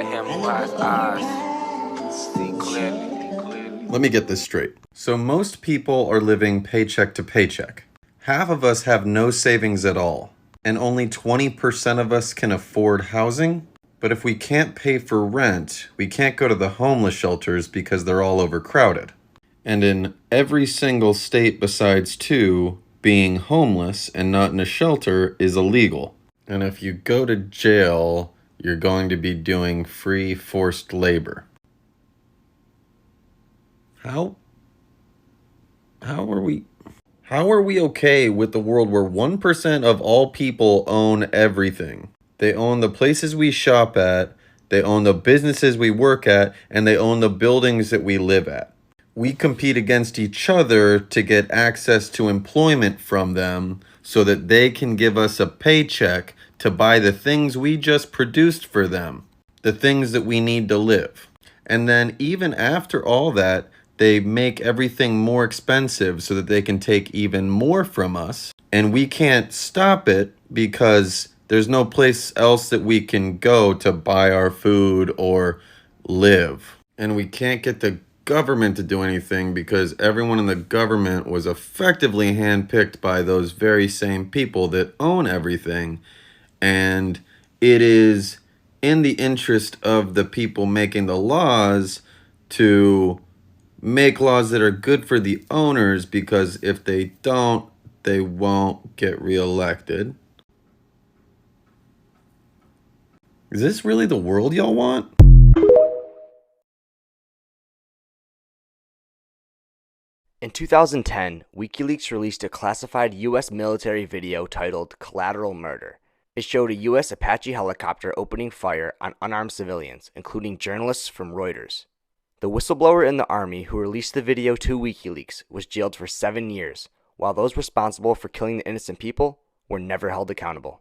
Let him who has eyes see clearly. Let me get this straight. So most people are living paycheck to paycheck. Half of us have no savings at all, and only 20% of us can afford housing. But if we can't pay for rent, we can't go to the homeless shelters because they're all overcrowded. And in every single state besides two, being homeless and not in a shelter is illegal. And if you go to jail, you're going to be doing free forced labor. How are we okay with the world where 1% of all people own everything? They own the places we shop at, they own the businesses we work at, and they own the buildings that we live at. We compete against each other to get access to employment from them so that they can give us a paycheck to buy the things we just produced for them, the things that we need to live. And then even after all that, they make everything more expensive so that they can take even more from us. And we can't stop it because there's no place else that we can go to buy our food or live. And we can't get the government to do anything because everyone in the government was effectively handpicked by those very same people that own everything. And it is in the interest of the people making the laws to make laws that are good for the owners, because if they don't, they won't get reelected. Is this really the world y'all want? In 2010, WikiLeaks released a classified U.S. military video titled Collateral Murder. It showed a U.S. Apache helicopter opening fire on unarmed civilians, including journalists from Reuters. The whistleblower in the Army who released the video to WikiLeaks was jailed for 7 years, while those responsible for killing the innocent people were never held accountable.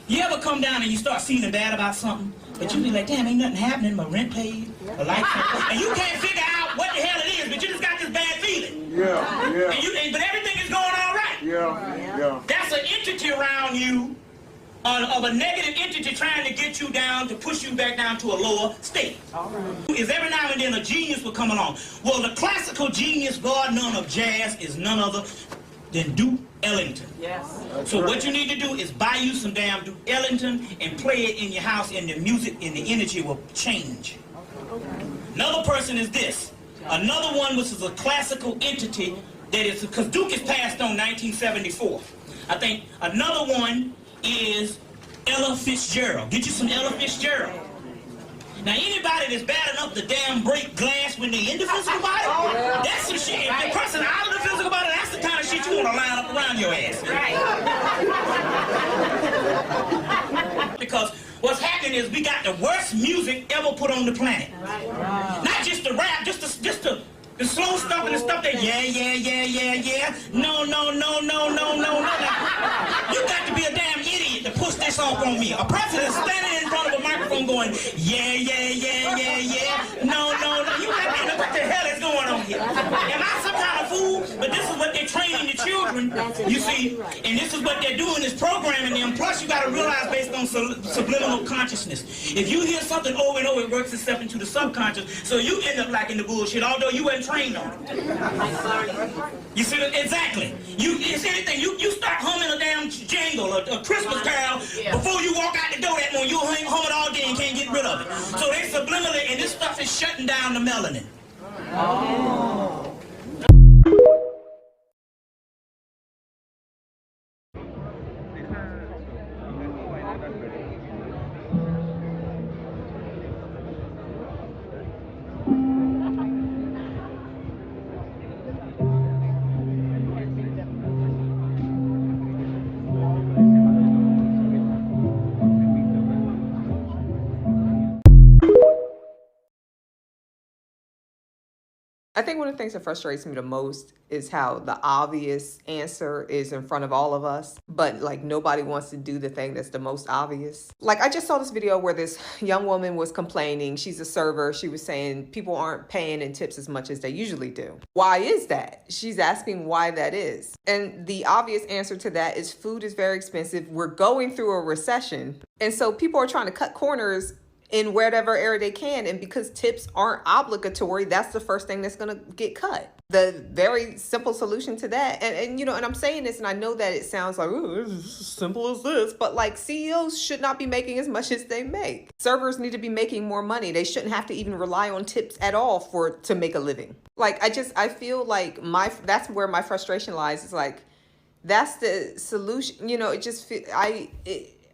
You ever come down and you start feeling bad about something, but you be like, damn, ain't nothing happening, my rent paid, a light bill, and you can't figure out what the hell it is, but you just got this bad feeling. But everything is going all right. That's an entity around you, of a negative entity trying to get you down, to push you back down to a lower state. Is every now and then a genius will come along. Well, the classical genius godson of jazz is none other than Duke Ellington. Yes. So what you need to do is buy you some damn Duke Ellington and play it in your house, and the music and the energy will change. Another person is this. Another one, which is a classical entity, that is, because Duke is passed on 1974. I think another one is Ella Fitzgerald. Get you some Ella Fitzgerald. Now, anybody that's bad enough to damn break glass when they in the physical body, that's some shit. If the person out of the physical body, that's the kind of shit you want to line up around your ass. Because what's happening is we got the worst music ever put on the planet. Not just the rap, just the slow stuff and the stuff that yeah. No. You got to be a damn idiot to push this off on me. A president standing in front of a microphone going yeah. No. You got to know what the hell is going on here. Am I some kind of fool? But this is what they're training the children, you see, and this is what they're doing, is programming them. Plus, you got to realize, based on subliminal consciousness, if you hear something over and over, it works itself into the subconscious, so you end up liking the bullshit, although you weren't trained on it. You see, exactly. It's anything. You start humming a damn jingle, a Christmas carol, before you walk out the door that morning, you'll hum it all day and can't get rid of it. So they subliminally, and this stuff is shutting down the melanin. I think one of the things that frustrates me the most is how the obvious answer is in front of all of us, but like nobody wants to do the thing that's the most obvious. Like I just saw this video where this young woman was complaining. She's a server. She was saying people aren't paying in tips as much as they usually do. Why is that? She's asking why that is. And the obvious answer to that is food is very expensive. We're going through a recession. And so people are trying to cut corners in whatever area they can. And because tips aren't obligatory, that's the first thing that's going to get cut. The very simple solution to that. And you know, and I'm saying this and I know that it sounds like, oh, it's as simple as this, but like CEOs should not be making as much as they make. Servers need to be making more money. They shouldn't have to even rely on tips at all to make a living. Like, I feel like that's where my frustration lies. It's like, that's the solution. You know, it just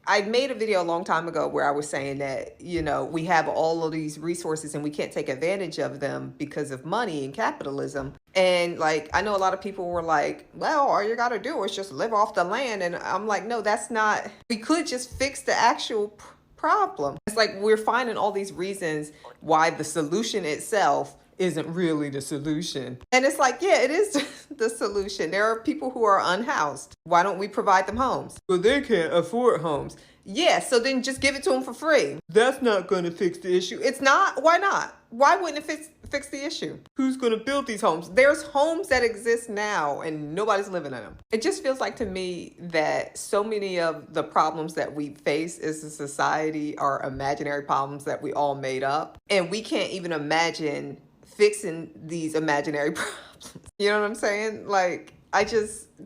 I made a video a long time ago where I was saying that, you know, we have all of these resources and we can't take advantage of them because of money and capitalism. And like, I know a lot of people were like, well, all you got to do is just live off the land. And I'm like, no, that's not, we could just fix the actual problem. It's like we're finding all these reasons why the solution itself isn't really the solution. And it's like, yeah, it is the solution. There are people who are unhoused. Why don't we provide them homes? Well, they can't afford homes. Yeah, so then just give it to them for free. That's not going to fix the issue. It's not. Why not? Why wouldn't it fix the issue? Who's going to build these homes? There's homes that exist now and nobody's living in them. It just feels like to me that so many of the problems that we face as a society are imaginary problems that we all made up. And we can't even imagine fixing these imaginary problems. You know what I'm saying? Like,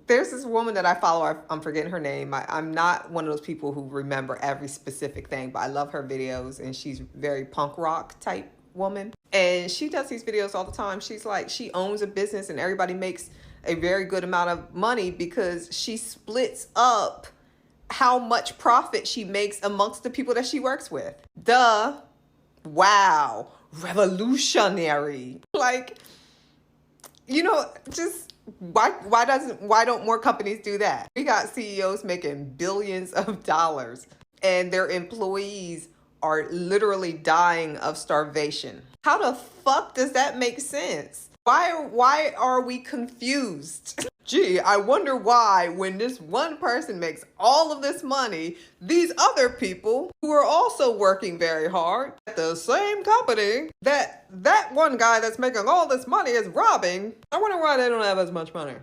there's this woman that I follow, I'm forgetting her name. I'm not one of those people who remember every specific thing, but I love her videos and she's very punk rock type woman. And she does these videos all the time. She's like, she owns a business and everybody makes a very good amount of money because she splits up how much profit she makes amongst the people that she works with. Duh. Wow. Revolutionary. Like, you know, just why don't more companies do that? We got CEOs making billions of dollars and their employees are literally dying of starvation. How the fuck does that make sense? Why are we confused? Gee, I wonder why when this one person makes all of this money, these other people who are also working very hard at the same company that one guy that's making all this money is robbing. I wonder why they don't have as much money.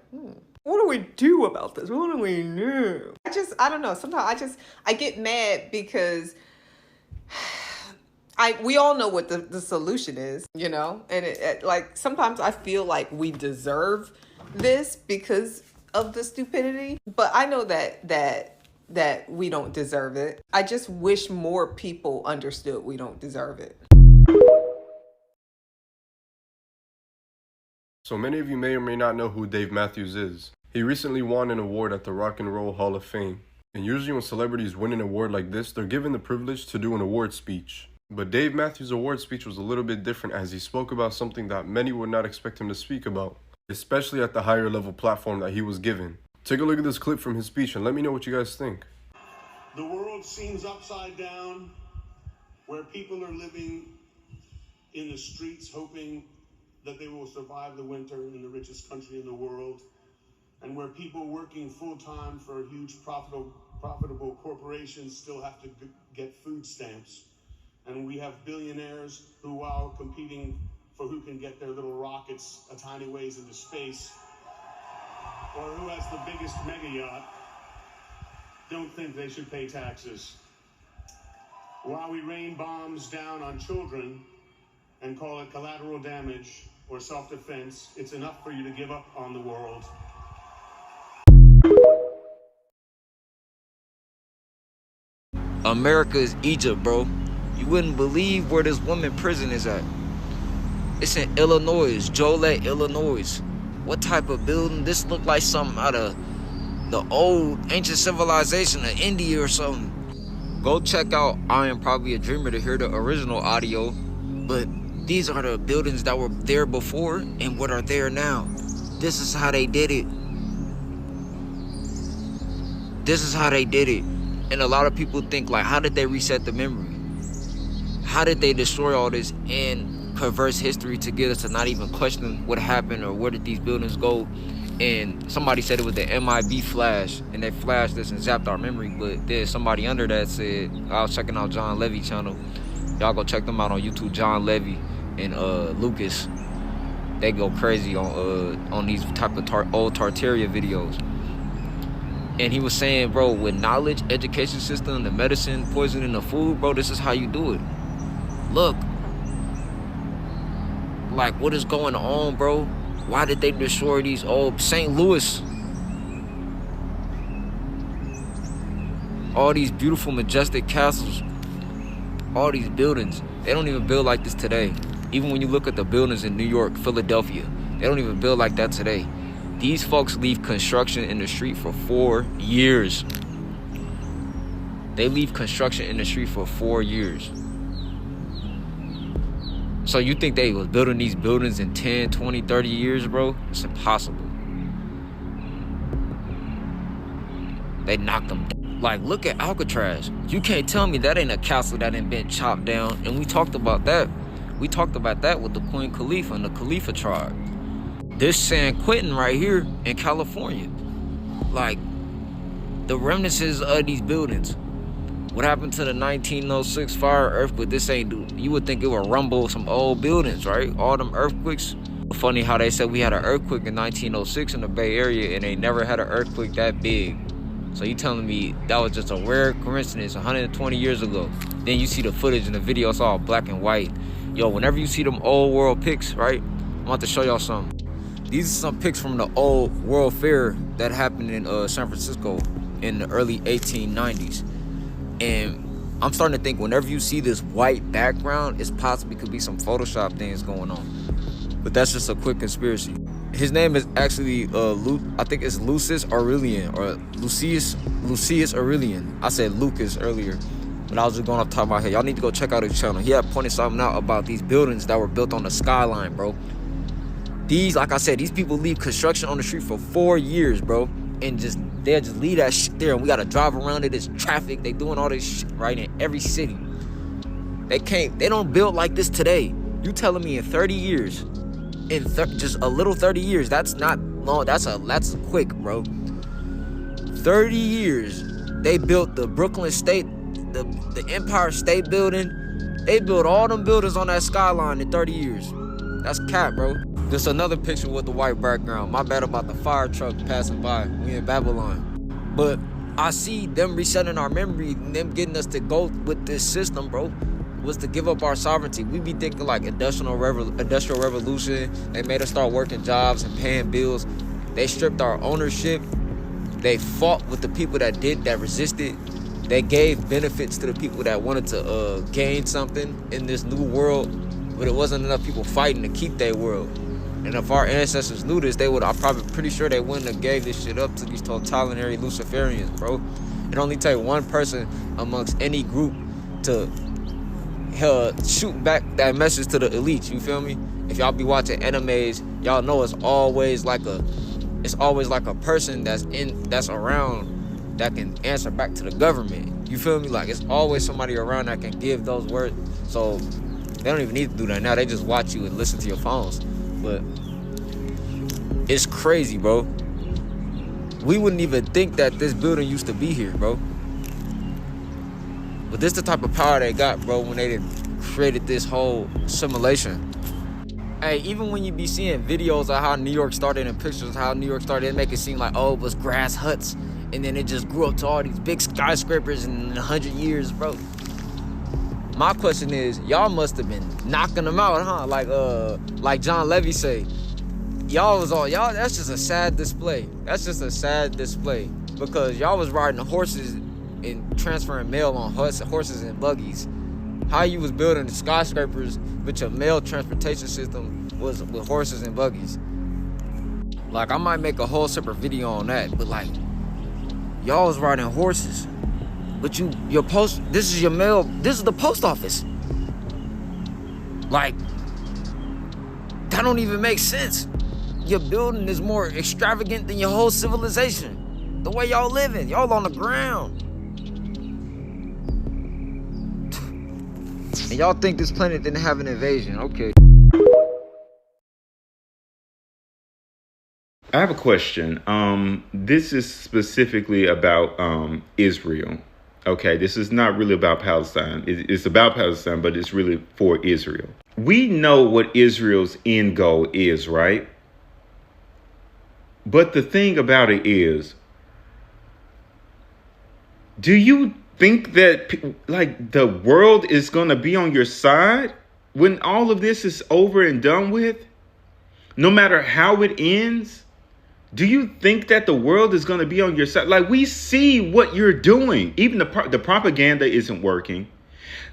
What do we do about this? What do we do? I don't know. Sometimes I get mad because we all know what the solution is, you know? And it like, sometimes I feel like we deserve this because of the stupidity, but I know that we don't deserve it. I just wish more people understood we don't deserve it. So many of you may or may not know who Dave Matthews is. He recently won an award at the Rock and Roll Hall of Fame. And usually when celebrities win an award like this, they're given the privilege to do an award speech. But Dave Matthews' award speech was a little bit different as he spoke about something that many would not expect him to speak about, especially at the higher level platform that he was given. Take a look at this clip from his speech and let me know what you guys think. The world seems upside down, where people are living in the streets hoping that they will survive the winter in the richest country in the world, and where people working full-time for huge profitable corporations still have to get food stamps. And we have billionaires who, while competing for who can get their little rockets a tiny ways into space, or who has the biggest mega yacht, don't think they should pay taxes. While we rain bombs down on children and call it collateral damage or self-defense, it's enough for you to give up on the world. America is Egypt, bro. You wouldn't believe where this woman prison is at. It's in Illinois, Joliet, Illinois. What type of building? This look like something out of the old ancient civilization of India or something. Go check out I Am Probably a Dreamer to hear the original audio. But these are the buildings that were there before and what are there now. This is how they did it. This is how they did it. And a lot of people think, like, how did they reset the memory? How did they destroy all this and perverse history to get us to not even question what happened or where did these buildings go And somebody said it was the MIB flash, and they flashed this and zapped our memory. But there's somebody under that said, I was checking out John Levy channel. Y'all go check them out on YouTube, John Levy and Lucas. They go crazy on these type of old Tartaria videos. And he was saying, bro, with knowledge, education system, the medicine, poisoning the food, bro, this is how you do it. Look, like, what is going on, bro? Why did they destroy these old St. Louis? All these beautiful, majestic castles, all these buildings, they don't even build like this today. Even when you look at the buildings in New York, Philadelphia, they don't even build like that today. These folks leave construction in the street for 4 years. They leave construction in the street for 4 years. So you think they was building these buildings in 10, 20, 30 years, bro? It's impossible. They knocked them down. Like, look at Alcatraz. You can't tell me that ain't a castle that ain't been chopped down. And we talked about that. We talked about that with the Queen Khalifa and the Khalifa tribe. This San Quentin right here in California. Like, the remnants of these buildings. What happened to the 1906 fire earthquake? This ain't, you would think it would rumble some old buildings, right? All them earthquakes. Funny how they said we had an earthquake in 1906 in the Bay Area and they never had an earthquake that big. So you telling me that was just a rare coincidence 120 years ago. Then you see the footage in the video, it's all black and white. Yo, whenever you see them old world pics, right? I'm about to show y'all something. These are some pics from the old World Fair that happened in San Francisco in the early 1890s. And I'm starting to think whenever you see this white background, it's possibly could be some Photoshop things going on. But that's just a quick conspiracy. His name is actually, I think it's Lucius Aurelian, or Lucius Aurelian. I said Lucas earlier, but I was just going off the top of my head. Y'all need to go check out his channel. He had pointed something out about these buildings that were built on the skyline, bro. These, like I said, these people leave construction on the street for 4 years, bro. And they'll just leave that shit there, and we gotta drive around it. It's traffic. They doing all this shit right in every city. They don't build like this today. You telling me in 30 years, just a little 30 years, that's not long, that's quick, bro. 30 years, they built the Brooklyn State, the Empire State Building. They built all them buildings on that skyline in 30 years. That's cap, bro. Just another picture with the white background. My bad about the fire truck passing by. We in Babylon. But I see them resetting our memory and them getting us to go with this system, bro, was to give up our sovereignty. We be thinking like industrial revolution. They made us start working jobs and paying bills. They stripped our ownership. They fought with the people that resisted. They gave benefits to the people that wanted to gain something in this new world, but it wasn't enough people fighting to keep their world. And if our ancestors knew this, I'm probably pretty sure they wouldn't have gave this shit up to these totalitarian Luciferians, bro. It only take one person amongst any group to shoot back that message to the elites, you feel me? If y'all be watching animes, y'all know it's always like a person that's around that can answer back to the government. You feel me? Like, it's always somebody around that can give those words. So they don't even need to do that now. They just watch you and listen to your phones. But it's crazy, bro. We wouldn't even think that this building used to be here, bro. But this the type of power they got, bro, when they created this whole simulation. Hey, even when you be seeing videos of how New York started and pictures of how New York started, it make it seem like, oh, it was grass huts. And then it just grew up to all these big skyscrapers in 100 years, bro. My question is, y'all must have been knocking them out, huh? Like John Levy say, y'all, that's just a sad display. That's just a sad display. Because y'all was riding horses and transferring mail on horses and buggies. How you was building the skyscrapers, but your mail transportation system was with horses and buggies. Like, I might make a whole separate video on that, but like, y'all was riding horses. But this is your mail, this is the post office. Like, that don't even make sense. Your building is more extravagant than your whole civilization. The way y'all living, y'all on the ground. And y'all think this planet didn't have an invasion, okay. I have a question. This is specifically about Israel. Okay, this is not really about Palestine. It's about Palestine, but it's really for Israel. We know what Israel's end goal is, right? But the thing about it is, do you think that like the world is going to be on your side when all of this is over and done with? No matter how it ends? Do you think that the world is going to be on your side? Like, we see what you're doing. Even the propaganda isn't working.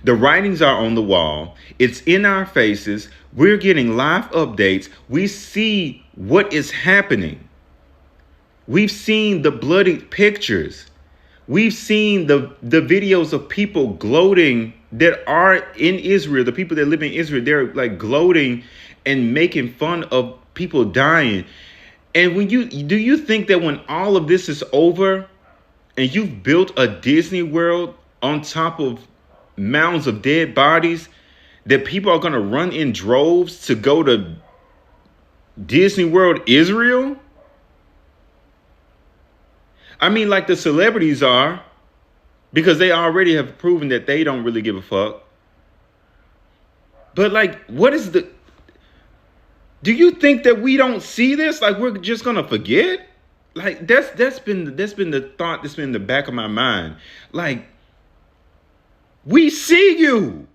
The writings are on the wall. It's in our faces. We're getting live updates. We see what is happening. We've seen the bloody pictures. We've seen the videos of people gloating that are in Israel. The people that live in Israel, they're like gloating and making fun of people dying. And do you think that when all of this is over and you've built a Disney World on top of mounds of dead bodies, that people are going to run in droves to go to Disney World Israel? I mean, like the celebrities are, because they already have proven that they don't really give a fuck. But like, do you think that we don't see this? Like, we're just gonna forget? Like, that's been the thought that's been in the back of my mind. Like, we see you.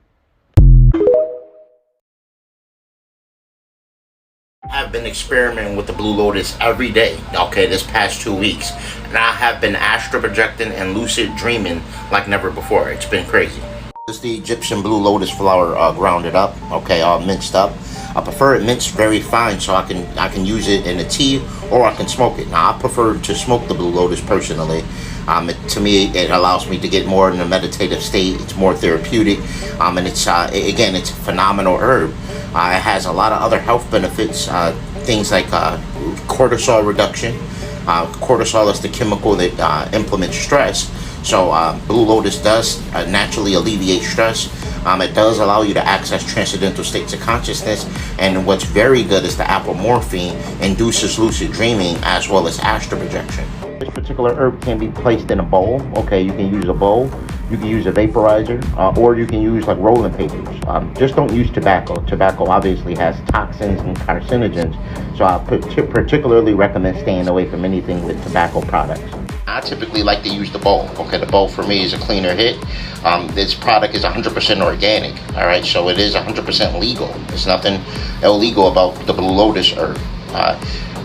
I've been experimenting with the Blue Lotus every day, okay, this past 2 weeks. And I have been astral projecting and lucid dreaming like never before. It's been crazy. This is the Egyptian Blue Lotus flower grounded up, okay, all minced up. I prefer it minced very fine so I can use it in a tea or I can smoke it. Now, I prefer to smoke the Blue Lotus personally. To me, it allows me to get more in a meditative state. It's more therapeutic, and it's again, it's a phenomenal herb. It has a lot of other health benefits, things like cortisol reduction. Cortisol is the chemical that implements stress. So Blue Lotus does naturally alleviate stress. It does allow you to access transcendental states of consciousness. And what's very good is the apomorphine induces lucid dreaming as well as astral projection. This particular herb can be placed in a bowl. Okay, you can use a bowl, you can use a vaporizer, or you can use like rolling papers. Just don't use tobacco. Tobacco obviously has toxins and carcinogens, so I particularly recommend staying away from anything with tobacco products. I typically like to use the bowl. Okay, the bowl for me is a cleaner hit. This product is 100% organic. All right, so it is 100% legal. There's nothing illegal about the Blue Lotus herb.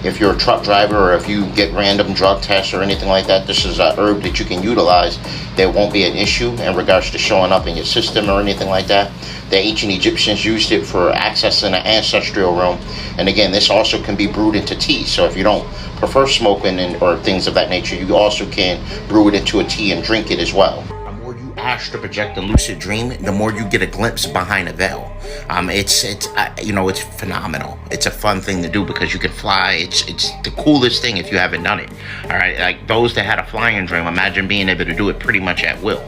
If you're a truck driver or if you get random drug tests or anything like that, this is an herb that you can utilize. There won't be an issue in regards to showing up in your system or anything like that. The ancient Egyptians used it for accessing the ancestral realm. And again, this also can be brewed into tea. So if you don't prefer smoking or things of that nature, you also can brew it into a tea and drink it as well. The more you astral project and lucid dream, the more you get a glimpse behind a veil. It's phenomenal. It's a fun thing to do because you can fly. It's the coolest thing if you haven't done it. All right, like those that had a flying dream, imagine being able to do it pretty much at will.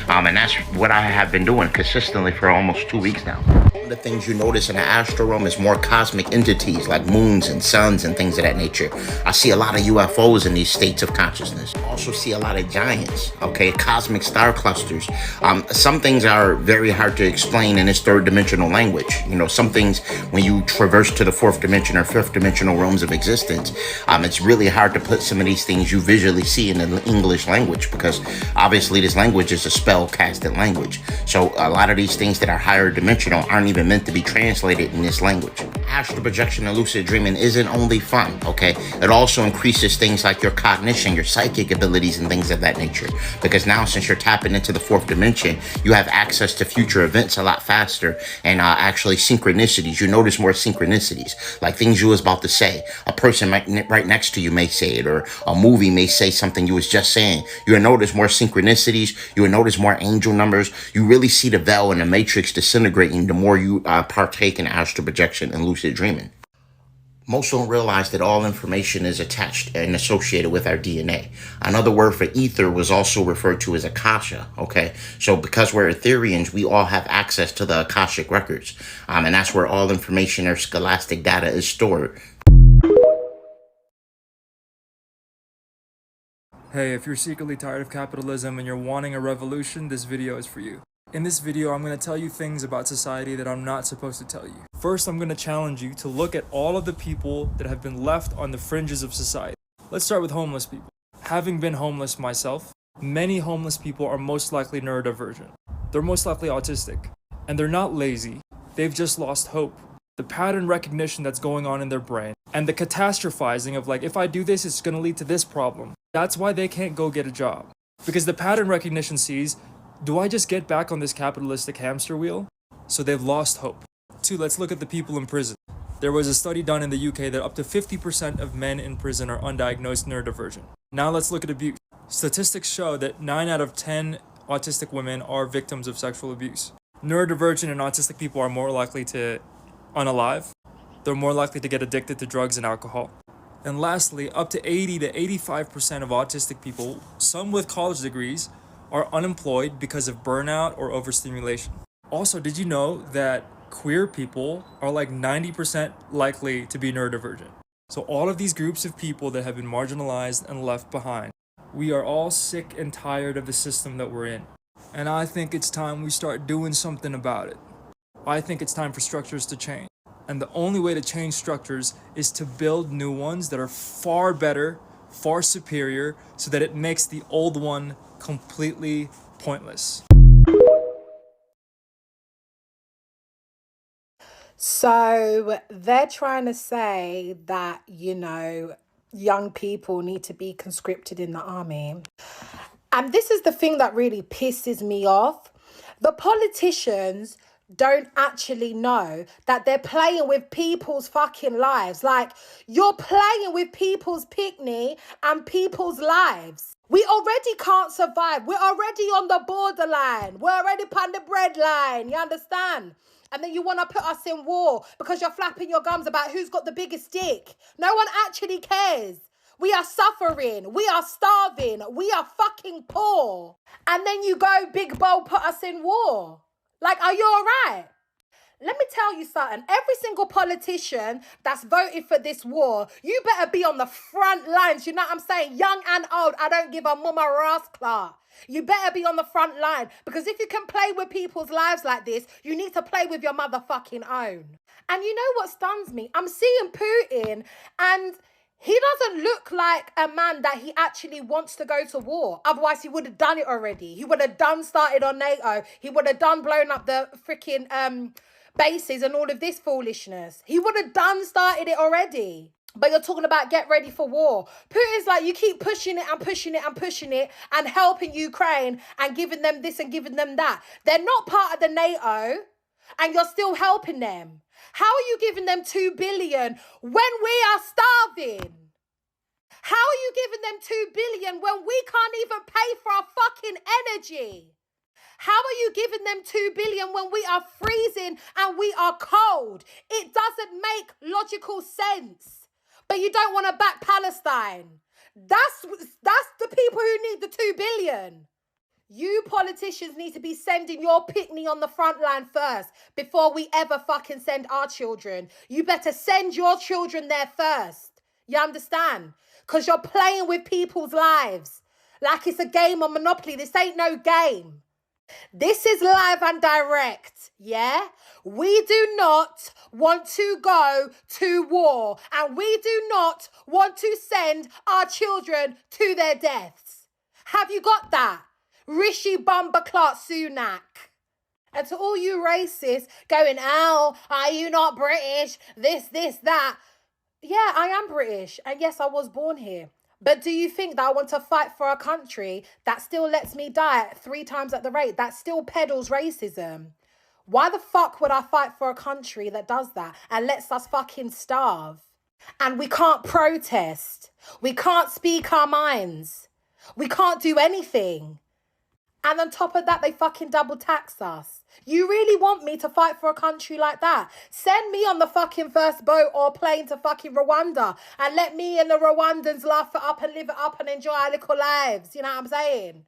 And that's what I have been doing consistently for almost 2 weeks now. One of the things you notice in the astral realm is more cosmic entities like moons and suns and things of that nature. I see a lot of UFOs in these states of consciousness. I also see a lot of giants, okay, cosmic star clusters. Some things are very hard to explain in this third dimensional language. You know, some things when you traverse to the fourth dimension or fifth dimensional realms of existence, it's really hard to put some of these things you visually see in the English language because obviously this language is a spell casted language. So a lot of these things that are higher dimensional aren't even meant to be translated in this language. Astral projection and lucid dreaming isn't only fun, okay? It also increases things like your cognition, your psychic abilities and things of that nature. Because now since you're tapping into the fourth dimension, you have access to future events a lot faster and actually synchronicities. You notice more synchronicities, like things you was about to say. A person right next to you may say it, or a movie may say something you was just saying. You will notice more synchronicities. You will notice more angel numbers. You really see the veil and the matrix disintegrating the more you partake in astral projection and lucid dreaming. Most don't realize that all information is attached and associated with our DNA. Another word for ether was also referred to as Akasha, okay? So because we're Ethereans, we all have access to the Akashic records. And that's where all information or scholastic data is stored. Hey, if you're secretly tired of capitalism and you're wanting a revolution, this video is for you. In this video, I'm going to tell you things about society that I'm not supposed to tell you. First, I'm going to challenge you to look at all of the people that have been left on the fringes of society. Let's start with homeless people. Having been homeless myself, many homeless people are most likely neurodivergent. They're most likely autistic. And they're not lazy, they've just lost hope. The pattern recognition that's going on in their brain, and the catastrophizing of like, if I do this, it's gonna lead to this problem. That's why they can't go get a job. Because the pattern recognition sees, do I just get back on this capitalistic hamster wheel? So they've lost hope. 2, let's look at the people in prison. There was a study done in the UK that up to 50% of men in prison are undiagnosed neurodivergent. Now let's look at abuse. Statistics show that 9 out of 10 autistic women are victims of sexual abuse. Neurodivergent and autistic people are more likely to unalive. They're more likely to get addicted to drugs and alcohol. And lastly, up to 80 to 85% of autistic people, some with college degrees, are unemployed because of burnout or overstimulation. Also, did you know that queer people are like 90% likely to be neurodivergent? So all of these groups of people that have been marginalized and left behind, we are all sick and tired of the system that we're in. And I think it's time we start doing something about it. I think it's time for structures to change. And the only way to change structures is to build new ones that are far better, far superior, so that it makes the old one completely pointless. So they're trying to say that, young people need to be conscripted in the army. And this is the thing that really pisses me off. The politicians don't actually know that they're playing with people's fucking lives. Like, you're playing with people's picnic and people's lives. We already can't survive. We're already on the borderline. We're already on the breadline. You understand? And then you want to put us in war because you're flapping your gums about who's got the biggest dick. No one actually cares. We are suffering. We are starving. We are fucking poor. And then you go, big bold, put us in war. Like, are you all right? Let me tell you something. Every single politician that's voted for this war, you better be on the front lines. You know what I'm saying? Young and old, I don't give a mumma rasclar. You better be on the front line. Because if you can play with people's lives like this, you need to play with your motherfucking own. And you know what stuns me? I'm seeing Putin and he doesn't look like a man that he actually wants to go to war. Otherwise, he would have done it already. He would have started on NATO. He would have blown up the freaking bases and all of this foolishness. He would have started it already. But you're talking about get ready for war. Putin's like, you keep pushing it and pushing it and pushing it and helping Ukraine and giving them this and giving them that. They're not part of the NATO and you're still helping them. How are you giving them 2 billion when we are starving? How are you giving them 2 billion when we can't even pay for our fucking energy? How are you giving them 2 billion when we are freezing and we are cold? It doesn't make logical sense. But you don't want to back Palestine. That's the people who need the 2 billion. You politicians need to be sending your picnic on the front line first before we ever fucking send our children. You better send your children there first. You understand? Because you're playing with people's lives like it's a game of Monopoly. This ain't no game. This is live and direct, yeah? We do not want to go to war and we do not want to send our children to their deaths. Have you got that? Rishi Bumba Clark Sunak. And to all you racists going, oh, are you not British? This, that. Yeah, I am British. And yes, I was born here. But do you think that I want to fight for a country that still lets me die 3 times at the rate? That still peddles racism? Why the fuck would I fight for a country that does that and lets us fucking starve? And we can't protest. We can't speak our minds. We can't do anything. And on top of that, they fucking double tax us. You really want me to fight for a country like that? Send me on the fucking first boat or plane to fucking Rwanda and let me and the Rwandans laugh it up and live it up and enjoy our little lives. You know what I'm saying?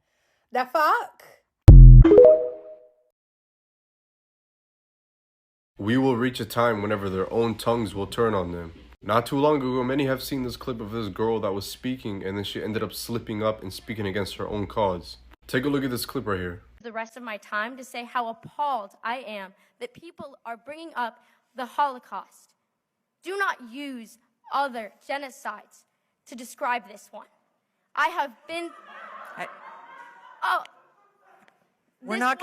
The fuck? We will reach a time whenever their own tongues will turn on them. Not too long ago, many have seen this clip of this girl that was speaking and then she ended up slipping up and speaking against her own cause. Take a look at this clip right here. The rest of my time to say how appalled I am that people are bringing up the Holocaust. Do not use other genocides to describe this one. I have been... We're not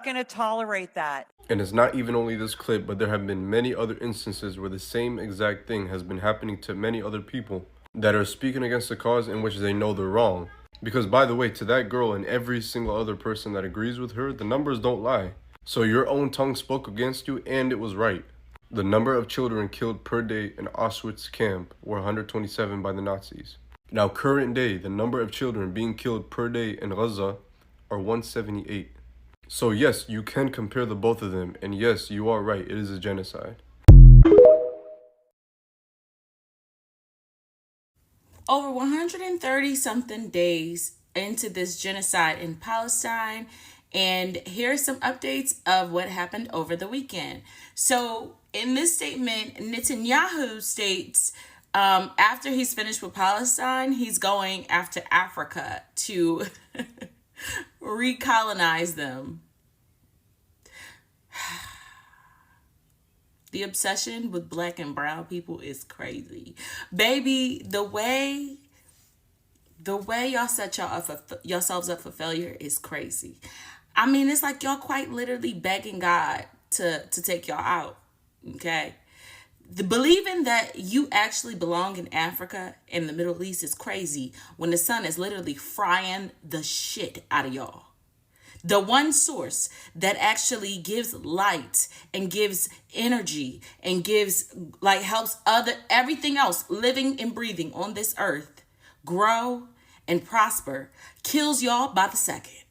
gonna tolerate that. And it's not even only this clip, but there have been many other instances where the same exact thing has been happening to many other people that are speaking against the cause in which they know they're wrong. Because by the way, to that girl and every single other person that agrees with her, the numbers don't lie. So your own tongue spoke against you and it was right. The number of children killed per day in Auschwitz camp were 127 by the Nazis. Now current day, the number of children being killed per day in Gaza are 178. So yes, you can compare the both of them, and yes, you are right, it is a genocide. Over 130 something days into this genocide in Palestine, and here are some updates of what happened over the weekend. So in this statement, Netanyahu states after he's finished with Palestine, he's going after Africa to recolonize them. The obsession with black and brown people is crazy. Baby, the way y'all set yourselves up for failure is crazy. I mean, it's like y'all quite literally begging God to take y'all out, okay? The believing that you actually belong in Africa and the Middle East is crazy when the sun is literally frying the shit out of y'all. The one source that actually gives light and gives energy and gives, like, helps everything else living and breathing on this earth grow and prosper, kills y'all by the second.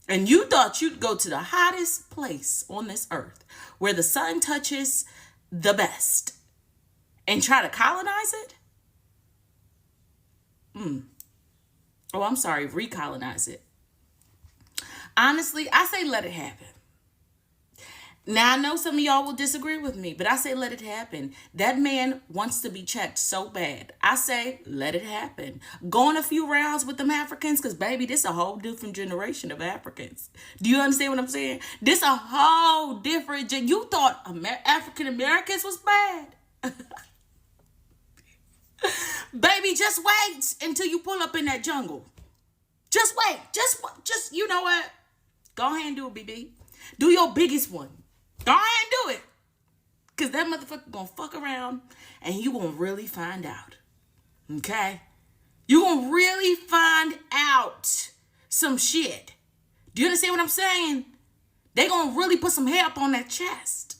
And you thought you'd go to the hottest place on this earth where the sun touches the best and try to colonize it? Oh, I'm sorry, recolonize it. Honestly, I say let it happen. Now, I know some of y'all will disagree with me, but I say let it happen. That man wants to be checked so bad. I say let it happen. Go on a few rounds with them Africans, because, baby, this a whole different generation of Africans. Do you understand what I'm saying? This a whole different... You thought African Americans was bad. Baby, just wait until you pull up in that jungle. Just wait. Just you know what? Go ahead and do it, BB. Do your biggest one. Go ahead and do it. Because that motherfucker gonna fuck around and you gonna really find out. Okay? You gonna really find out some shit. Do you understand what I'm saying? They gonna really put some hair up on that chest.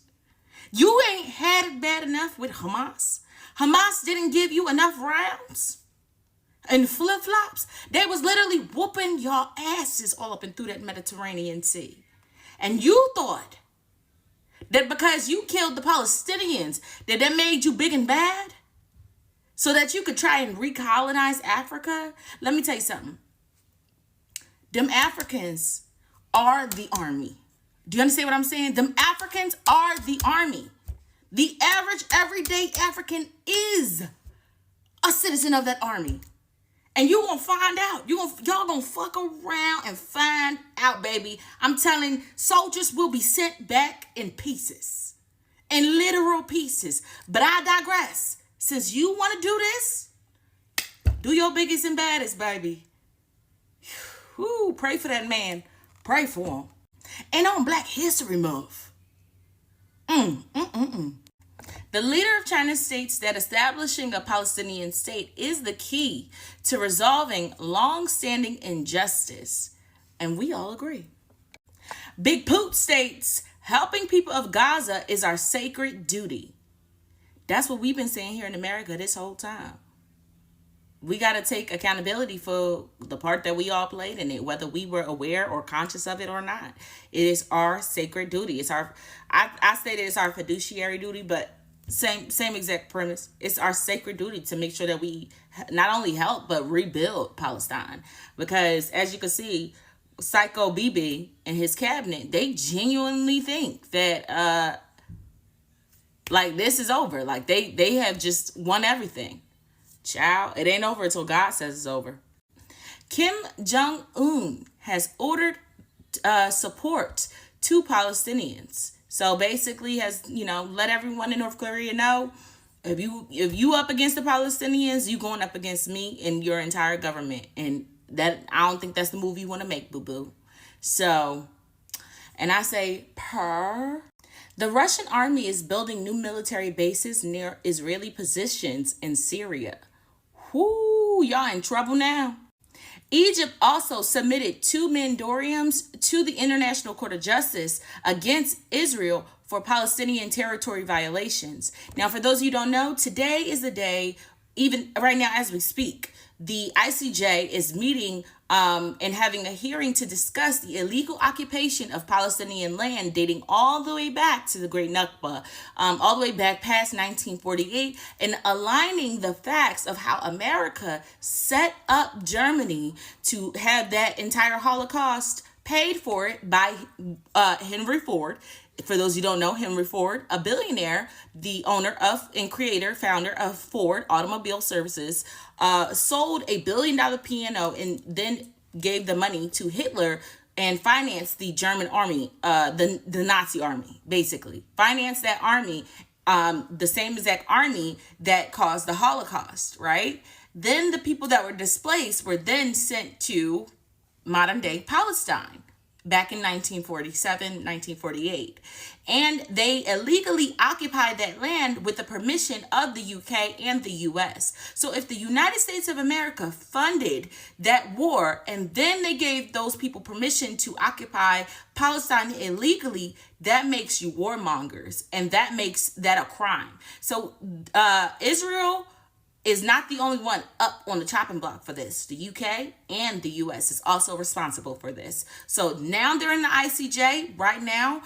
You ain't had it bad enough with Hamas. Hamas didn't give you enough rounds and flip-flops. They was literally whooping y'all asses all up and through that Mediterranean Sea. And you thought that because you killed the Palestinians, that made you big and bad? So that you could try and recolonize Africa? Let me tell you something. Them Africans are the army. Do you understand what I'm saying? Them Africans are the army. The average everyday African is a citizen of that army. And you gonna find out. Y'all gonna fuck around and find out, baby. I'm telling, soldiers will be sent back in pieces. In literal pieces. But I digress. Since you want to do this, do your biggest and baddest, baby. Whew, pray for that man. Pray for him. And on Black History Month. The leader of China states that establishing a Palestinian state is the key to resolving long-standing injustice. And we all agree. Big Poot states, helping people of Gaza is our sacred duty. That's what we've been saying here in America this whole time. We got to take accountability for the part that we all played in it, whether we were aware or conscious of it or not. It is our sacred duty. It's our, I say that it's our fiduciary duty, but same exact premise. It's our sacred duty to make sure that we not only help, but rebuild Palestine. Because as you can see, Psycho BB and his cabinet, they genuinely think that Like, this is over. Like, they have just won everything. Child, it ain't over until God says it's over. Kim Jong-un has ordered support to Palestinians. So basically has, let everyone in North Korea know, if you up against the Palestinians, you going up against me and your entire government. And that, I don't think that's the move you want to make, boo-boo. So, and I say, the Russian army is building new military bases near Israeli positions in Syria. Whoo, y'all in trouble now. Egypt also submitted 2 mandoriums to the International Court of Justice against Israel for Palestinian territory violations. Now, for those of you who don't know, today is the day, even right now as we speak, the ICJ is meeting and having a hearing to discuss the illegal occupation of Palestinian land dating all the way back to the Great Nakba, all the way back past 1948, and aligning the facts of how America set up Germany to have that entire Holocaust paid for it by Henry Ford. For those who don't know, Henry Ford, a billionaire, the owner of and founder of Ford Automobile Services, sold a $1 billion P&O and then gave the money to Hitler and financed the German army, the Nazi army, basically. Financed that army, the same exact army that caused the Holocaust, right? Then the people that were displaced were then sent to modern day Palestine back in 1947, 1948. And they illegally occupied that land with the permission of the UK and the US. So if the United States of America funded that war and then they gave those people permission to occupy Palestine illegally, that makes you warmongers, and that makes that a crime. So Israel is not the only one up on the chopping block for this. The UK and the US is also responsible for this. So now they're in the ICJ right now,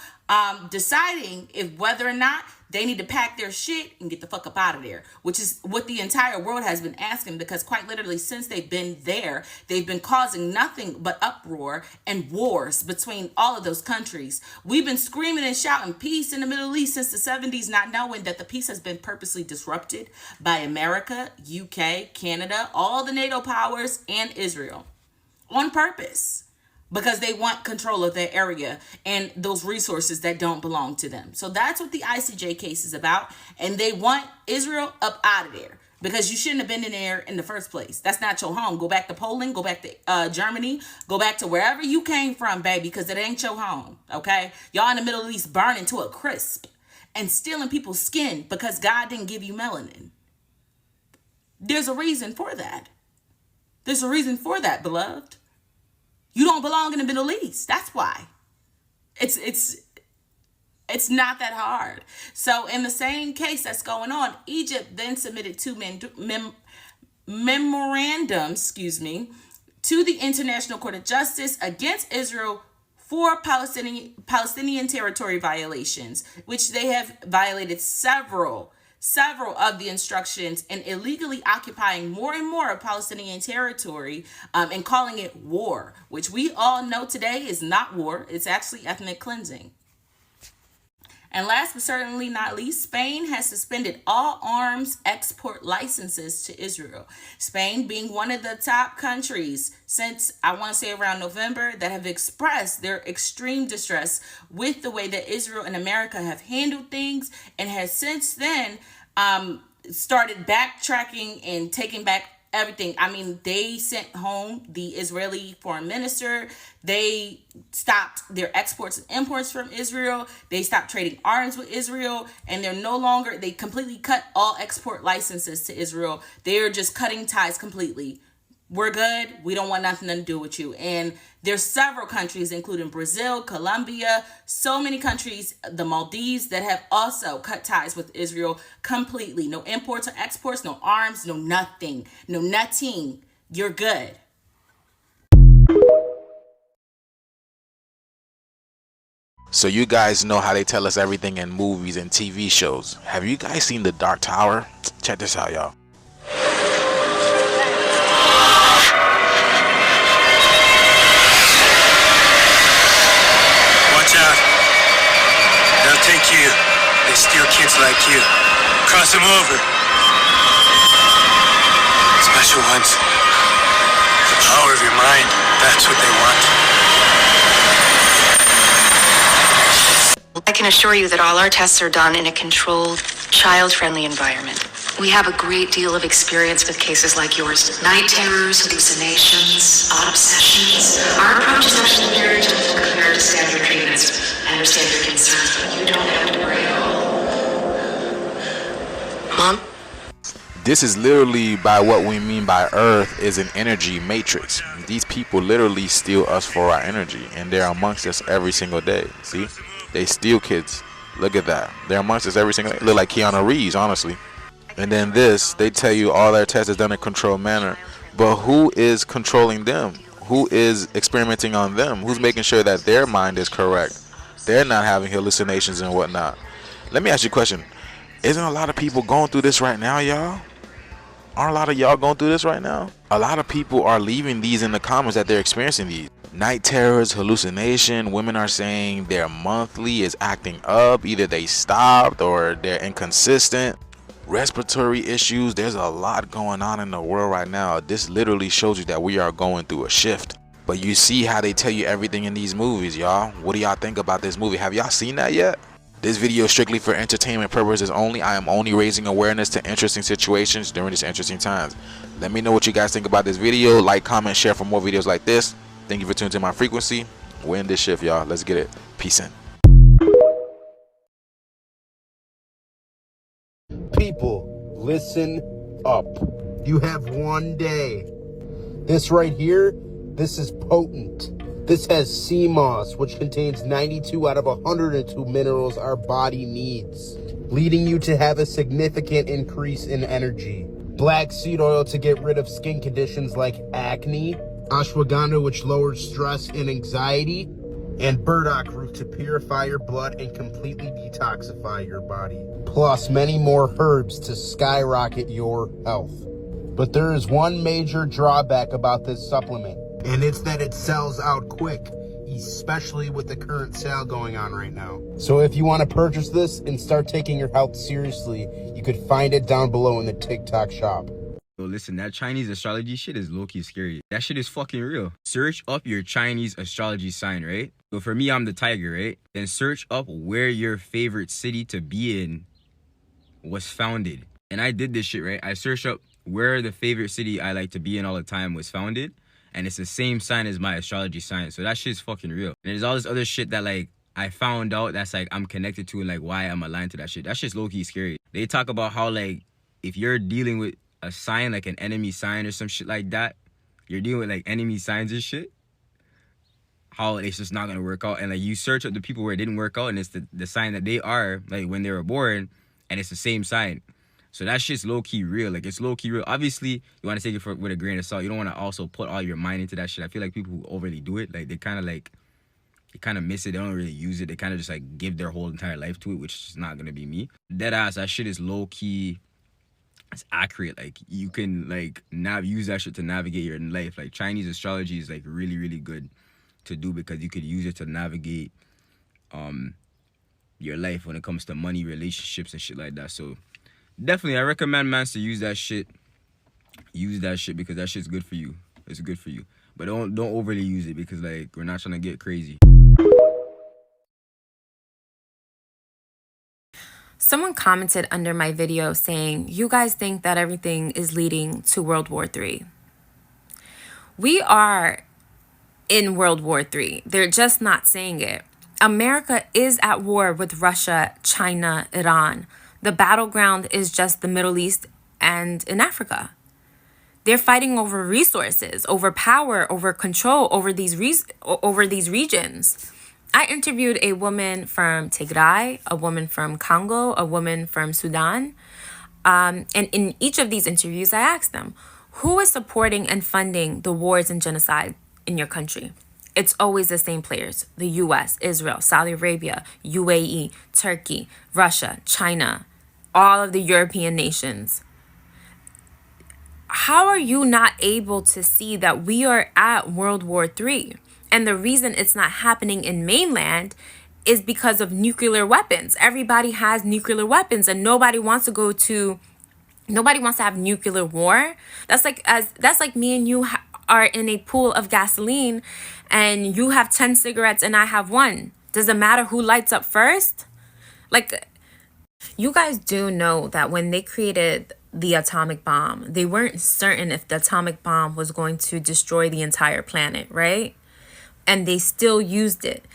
deciding if whether or not they need to pack their shit and get the fuck up out of there, which is what the entire world has been asking, because quite literally since they've been there, they've been causing nothing but uproar and wars between all of those countries. We've been screaming and shouting peace in the Middle East since the 70s, not knowing that the peace has been purposely disrupted by America, UK, Canada, all the NATO powers, and Israel on purpose, because they want control of their area and those resources that don't belong to them. So that's what the ICJ case is about. And they want Israel up out of there, because you shouldn't have been in there in the first place. That's not your home. Go back to Poland, go back to Germany, go back to wherever you came from, baby, because it ain't your home, okay? Y'all in the Middle East burning to a crisp and stealing people's skin because God didn't give you melanin. There's a reason for that. There's a reason for that, beloved. You don't belong in the Middle East. That's why. It's not that hard. So in the same case that's going on, Egypt then submitted 2 memorandums, to the International Court of Justice against Israel for Palestinian territory violations, which they have violated several of the instructions and illegally occupying more and more of Palestinian territory and calling it war, which we all know today is not war. It's actually ethnic cleansing. And last but certainly not least, Spain has suspended all arms export licenses to Israel. Spain being one of the top countries since, I want to say around November, that have expressed their extreme distress with the way that Israel and America have handled things, and has since then started backtracking and taking back everything. I mean, they sent home the Israeli foreign minister. They stopped their exports and imports from Israel. They stopped trading arms with Israel. And they completely cut all export licenses to Israel. They're just cutting ties completely. We're good. We don't want nothing to do with you. And there's several countries, including Brazil, Colombia, so many countries, the Maldives, that have also cut ties with Israel completely. No imports or exports, no arms, no nothing. No nothing. You're good. So you guys know how they tell us everything in movies and TV shows. Have you guys seen The Dark Tower? Check this out, y'all. Watch out. They'll take you. They steal kids like you. Cross them over. Special ones. The power of your mind, that's what they want. I can assure you that all our tests are done in a controlled, child-friendly environment. We have a great deal of experience with cases like yours. Night terrors, hallucinations, odd obsessions. Our approach is actually very gentle compared to standard treatments. I understand your concerns, but you don't have to worry at all. Mom? This is literally by what we mean by Earth is an energy matrix. These people literally steal us for our energy, and they're amongst us every single day. See? They steal kids. Look at that. They're amongst us every single day. Look like Keanu Reeves, honestly. And then this, they tell you all their tests is done in a controlled manner. But who is controlling them? Who is experimenting on them? Who's making sure that their mind is correct? They're not having hallucinations and whatnot. Let me ask you a question. Isn't a lot of people going through this right now, y'all? Aren't a lot of y'all going through this right now? A lot of people are leaving these in the comments that they're experiencing these. Night terrors, hallucination. Women are saying their monthly is acting up. Either they stopped or they're inconsistent. Respiratory issues. There's a lot going on in the world right now. This literally shows you that we are going through a shift. But you see how they tell you everything in these movies, y'all. What do y'all think about this movie? Have y'all seen that yet? This video is strictly for entertainment purposes only. I am only raising awareness to interesting situations during these interesting times. Let me know what you guys think about this video. Like, comment, share for more videos like this. Thank you for tuning to my frequency. We're in this shift, y'all. Let's get it. Peace in. People, listen up. You have one day. This right here, this is potent. This has sea moss, which contains 92 out of 102 minerals our body needs, leading you to have a significant increase in energy. Black seed oil to get rid of skin conditions like acne, ashwagandha, which lowers stress and anxiety, and burdock root to purify your blood and completely detoxify your body. Plus many more herbs to skyrocket your health. But there is one major drawback about this supplement, and it's that it sells out quick, especially with the current sale going on right now. So if you want to purchase this and start taking your health seriously, you could find it down below in the TikTok shop. Yo, listen, that Chinese astrology shit is low-key scary. That shit is fucking real. Search up your Chinese astrology sign, right? So for me, I'm the tiger, right? Then search up where your favorite city to be in was founded. And I did this shit, right? I searched up where the favorite city I like to be in all the time was founded. And it's the same sign as my astrology sign. So that shit's fucking real. And there's all this other shit that, like, I found out that's, like, I'm connected to and, like, why I'm aligned to that shit. That shit's low-key scary. They talk about how, like, if you're dealing with a sign, like an enemy sign or some shit like that, you're dealing with, like, enemy signs and shit, how it's just not gonna work out. And, like, you search up the people where it didn't work out, and it's the sign that they are, like, when they were born, and it's the same sign. So that shit's low-key real. Like, it's low-key real. Obviously, you want to take it with a grain of salt. You don't want to also put all your mind into that shit. I feel like people who overly do it, like, they kind of miss it. They don't really use it. They kind of just, like, give their whole entire life to it, which is not going to be me. Deadass, that shit is low-key. It's accurate. Like, you can, like, use that shit to navigate your life. Like, Chinese astrology is, like, really, really good to do because you could use it to navigate your life when it comes to money, relationships, and shit like that. So definitely, I recommend mans to use that shit. Use that shit because that shit's good for you. It's good for you. But don't overly use it because, like, we're not trying to get crazy. Someone commented under my video saying, you guys think that everything is leading to World War III. We are in World War III. They're just not saying it. America is at war with Russia, China, Iran. The battleground is just the Middle East and in Africa. They're fighting over resources, over power, over control, over these regions. I interviewed a woman from Tigray, a woman from Congo, a woman from Sudan. And in each of these interviews, I asked them, who is supporting and funding the wars and genocide in your country? It's always the same players: the US, Israel, Saudi Arabia, UAE, Turkey, Russia, China, all of the European nations. How are you not able to see that we are at World War III? And the reason it's not happening in mainland is because of nuclear weapons. Everybody has nuclear weapons, and nobody wants to have nuclear war. That's like me and you are in a pool of gasoline, and you have 10 cigarettes and I have 1. Does it matter who lights up first? Like, you guys do know that when they created the atomic bomb, they weren't certain if the atomic bomb was going to destroy the entire planet, right? And they still used it.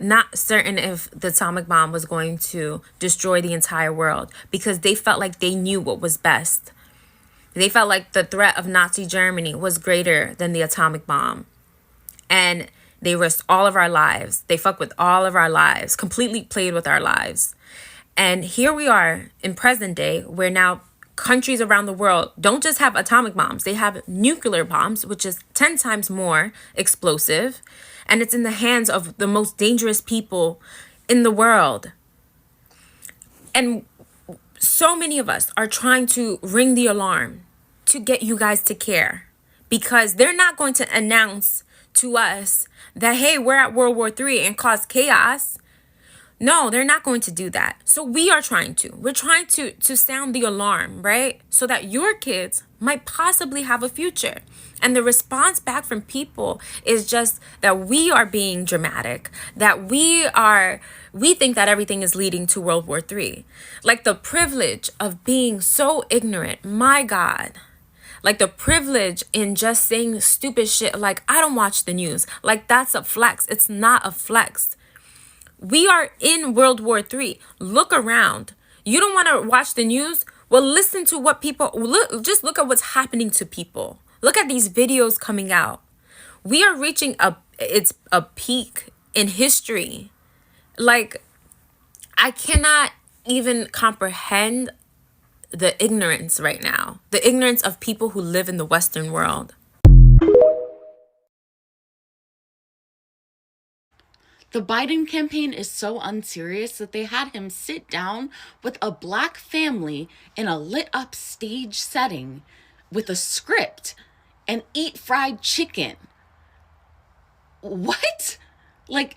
Not certain if the atomic bomb was going to destroy the entire world, because they felt like they knew what was best. They felt like the threat of Nazi Germany was greater than the atomic bomb. And they risked all of our lives. They fucked with all of our lives, completely played with our lives. And here we are in present day, where now countries around the world don't just have atomic bombs. They have nuclear bombs, which is 10 times more explosive. And it's in the hands of the most dangerous people in the world. And so many of us are trying to ring the alarm to get you guys to care, because they're not going to announce to us that, hey, we're at World War III and cause chaos. No, they're not going to do that. So we're trying to sound the alarm, right? So that your kids might possibly have a future. And the response back from people is just that we are being dramatic, that we think that everything is leading to World War III. Like, the privilege of being so ignorant, my God. Like, the privilege in just saying stupid shit like, I don't watch the news. Like, that's a flex. It's not a flex. We are in World War III. Look around. You don't want to watch the news? Well, listen to what people just look at what's happening to people. Look at these videos coming out. We are reaching a peak in history. Like, I cannot even comprehend the ignorance right now. The ignorance of people who live in the Western world. The Biden campaign is so unserious that they had him sit down with a black family in a lit up stage setting with a script and eat fried chicken. What? Like,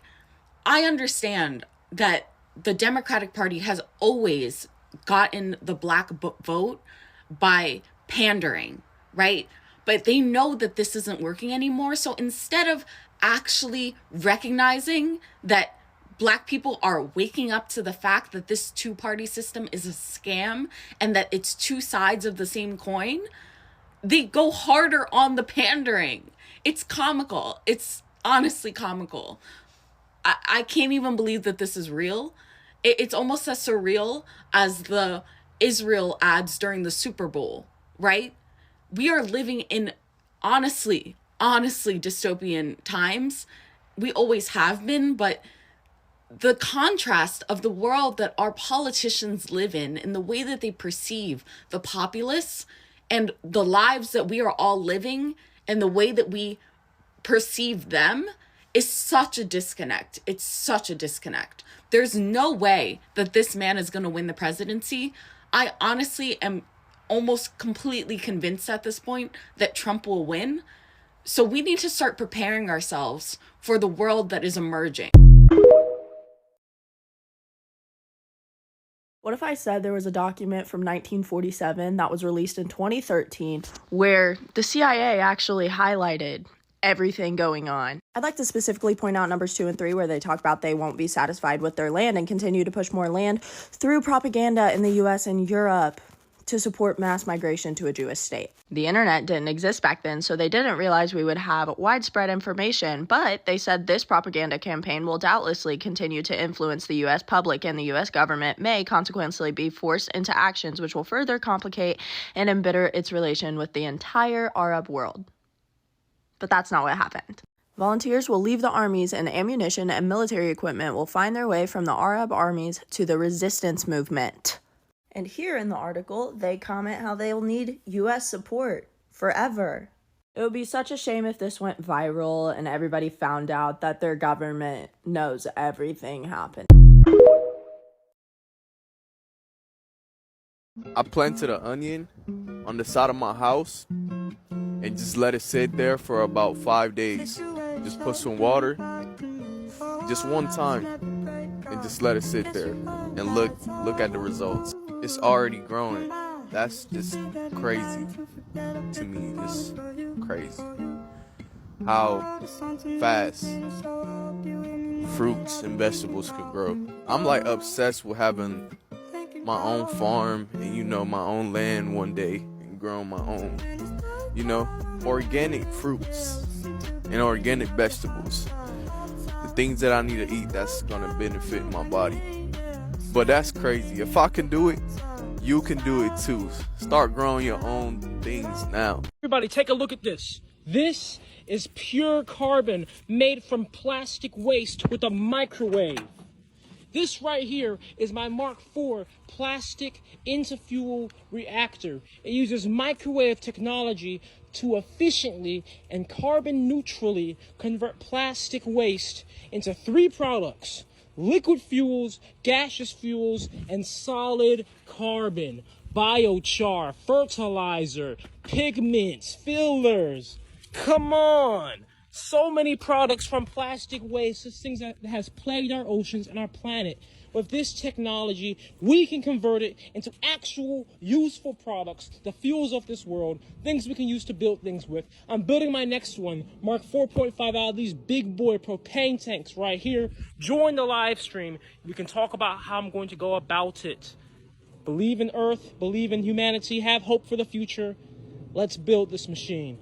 I understand that the Democratic Party has always gotten the black vote by pandering, right? But they know that this isn't working anymore. So instead of actually recognizing that black people are waking up to the fact that this two-party system is a scam and that it's two sides of the same coin, they go harder on the pandering. It's comical. It's honestly comical. I can't even believe that this is real. It's almost as surreal as the Israel ads during the Super Bowl, right? We are living in honestly dystopian times. We always have been, but the contrast of the world that our politicians live in and the way that they perceive the populace and the lives that we are all living and the way that we perceive them is such a disconnect. It's such a disconnect. There's no way that this man is going to win the presidency. I honestly am almost completely convinced at this point that Trump will win. So we need to start preparing ourselves for the world that is emerging. What if I said there was a document from 1947 that was released in 2013 where the CIA actually highlighted everything going on? I'd like to specifically point out numbers 2 and 3 where they talk about they won't be satisfied with their land and continue to push more land through propaganda in the US and Europe to support mass migration to a Jewish state. The internet didn't exist back then, so they didn't realize we would have widespread information, but they said this propaganda campaign will doubtlessly continue to influence the US public, and the US government may consequently be forced into actions which will further complicate and embitter its relation with the entire Arab world. But that's not what happened. Volunteers will leave the armies, and ammunition and military equipment will find their way from the Arab armies to the resistance movement. And here in the article, they comment how they'll need U.S. support forever. It would be such a shame if this went viral and everybody found out that their government knows everything happened. I planted an onion on the side of my house and just let it sit there for about 5 days. Just put some water just one time and just let it sit there and look at the results. It's already growing. That's just crazy to me. It's crazy how fast fruits and vegetables could grow. I'm like obsessed with having my own farm and, you know, my own land one day and growing my own, you know, organic fruits and organic vegetables. The things that I need to eat that's gonna benefit my body. But that's crazy. If I can do it, you can do it too. Start growing your own things now. Everybody take a look at this. This is pure carbon made from plastic waste with a microwave. This right here is my Mark IV plastic into-fuel reactor. It uses microwave technology to efficiently and carbon neutrally convert plastic waste into 3 products: liquid fuels, gaseous fuels, and solid carbon. Biochar, fertilizer, pigments, fillers. Come on! So many products from plastic waste, this thing that has plagued our oceans and our planet. With this technology, we can convert it into actual useful products, the fuels of this world, things we can use to build things with. I'm building my next one, Mark 4.5, out of these big boy propane tanks right here. Join the live stream. We can talk about how I'm going to go about it. Believe in Earth, believe in humanity, have hope for the future. Let's build this machine.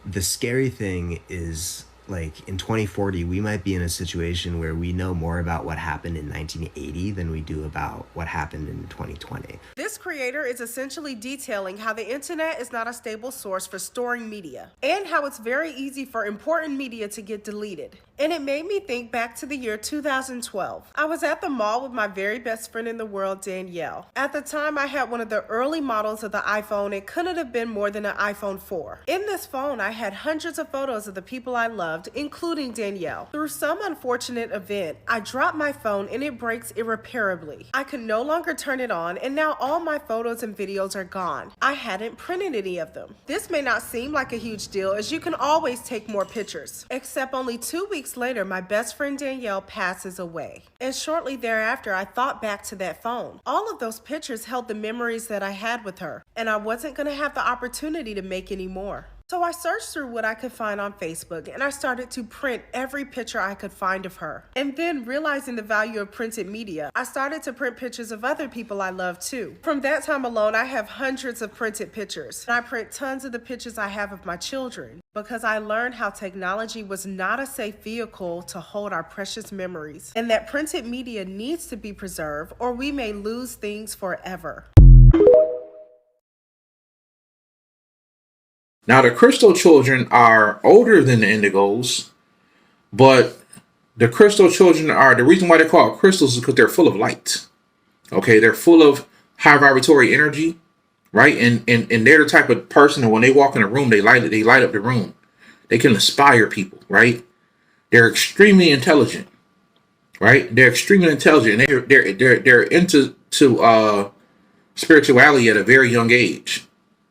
The scary thing is, like, in 2040, we might be in a situation where we know more about what happened in 1980 than we do about what happened in 2020. This creator is essentially detailing how the internet is not a stable source for storing media, and how it's very easy for important media to get deleted. And it made me think back to the year 2012. I was at the mall with my very best friend in the world, Danielle. At the time, I had one of the early models of the iPhone. It couldn't have been more than an iPhone 4. In this phone, I had hundreds of photos of the people I loved, including Danielle. Through some unfortunate event, I dropped my phone and it breaks irreparably. I could no longer turn it on, and now all my photos and videos are gone. I hadn't printed any of them. This may not seem like a huge deal, as you can always take more pictures. Except only 2 weeks later, my best friend Danielle passes away. And shortly thereafter, I thought back to that phone. All of those pictures held the memories that I had with her, and I wasn't going to have the opportunity to make any more. So I searched through what I could find on Facebook, and I started to print every picture I could find of her. And then, realizing the value of printed media, I started to print pictures of other people I love too. From that time alone, I have hundreds of printed pictures. And I print tons of the pictures I have of my children, because I learned how technology was not a safe vehicle to hold our precious memories, and that printed media needs to be preserved, or we may lose things forever. Now, the Crystal Children are older than the Indigos, but the Crystal Children are, the reason why they're called crystals is because they're full of light. Okay, they're full of high vibratory energy, right? And they're the type of person that when they walk in a room, they light up the room. They can inspire people, right? They're extremely intelligent, right? They're extremely intelligent, and they're into spirituality at a very young age.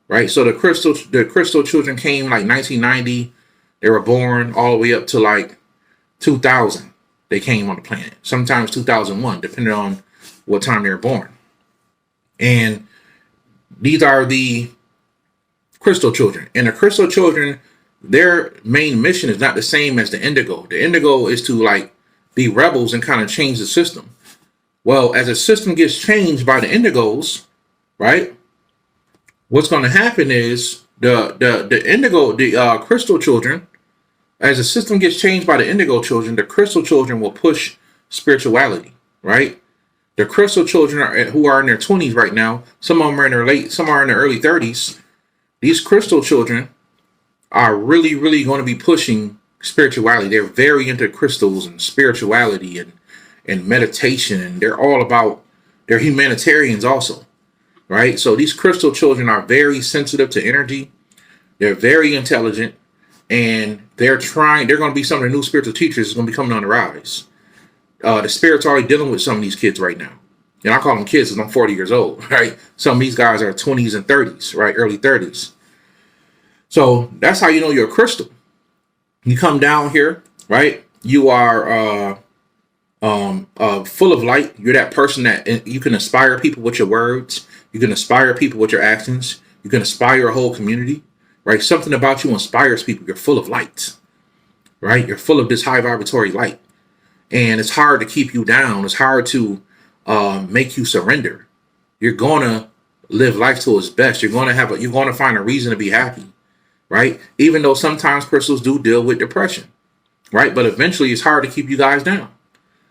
Right, so the crystal children came like 1990. They were born all the way up to like 2000. They came on the planet. Sometimes 2001, depending on what time they were born. And these are the crystal children. And the crystal children, their main mission is not the same as the Indigo. The Indigo is to like be rebels and kind of change the system. Well, as the system gets changed by the Indigos, right? What's going to happen is the crystal children, as the system gets changed by the Indigo children, the crystal children will push spirituality, right? The crystal children who are in their 20s right now, some of them are in their late, some are in their early 30s. These crystal children are really, really going to be pushing spirituality. They're very into crystals and spirituality and meditation, and they're humanitarians also. Right, so these crystal children are very sensitive to energy. They're very intelligent, and they're going to be some of the new spiritual teachers that's going to be coming on the rise. The spirit's already dealing with some of these kids right now. And I call them kids because I'm 40 years old, right? Some of these guys are 20s and 30s, right? Early 30s. So that's how you know you're a crystal. You come down here, right? You are full of light. You're that person that you can inspire people with your words. You can inspire people with your actions. You can inspire a whole community, right? Something about you inspires people. You're full of light, right? You're full of this high vibratory light. And it's hard to keep you down. It's hard to make you surrender. You're going to live life to its best. You're going to find a reason to be happy, right? Even though sometimes crystals do deal with depression, right? But eventually it's hard to keep you guys down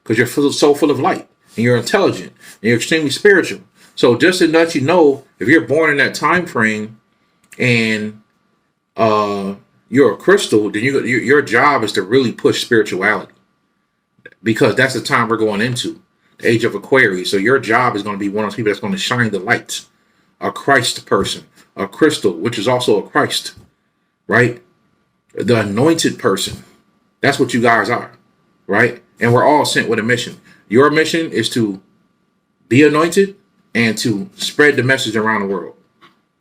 because you're so full of light and you're intelligent and you're extremely spiritual. So just to let you know, if you're born in that time frame and you're a crystal, then your job is to really push spirituality, because that's the time we're going into, the age of Aquarius. So your job is going to be one of those people that's going to shine the light, a Christ person, a crystal, which is also a Christ, right? The anointed person. That's what you guys are, right? And we're all sent with a mission. Your mission is to be anointed and to spread the message around the world,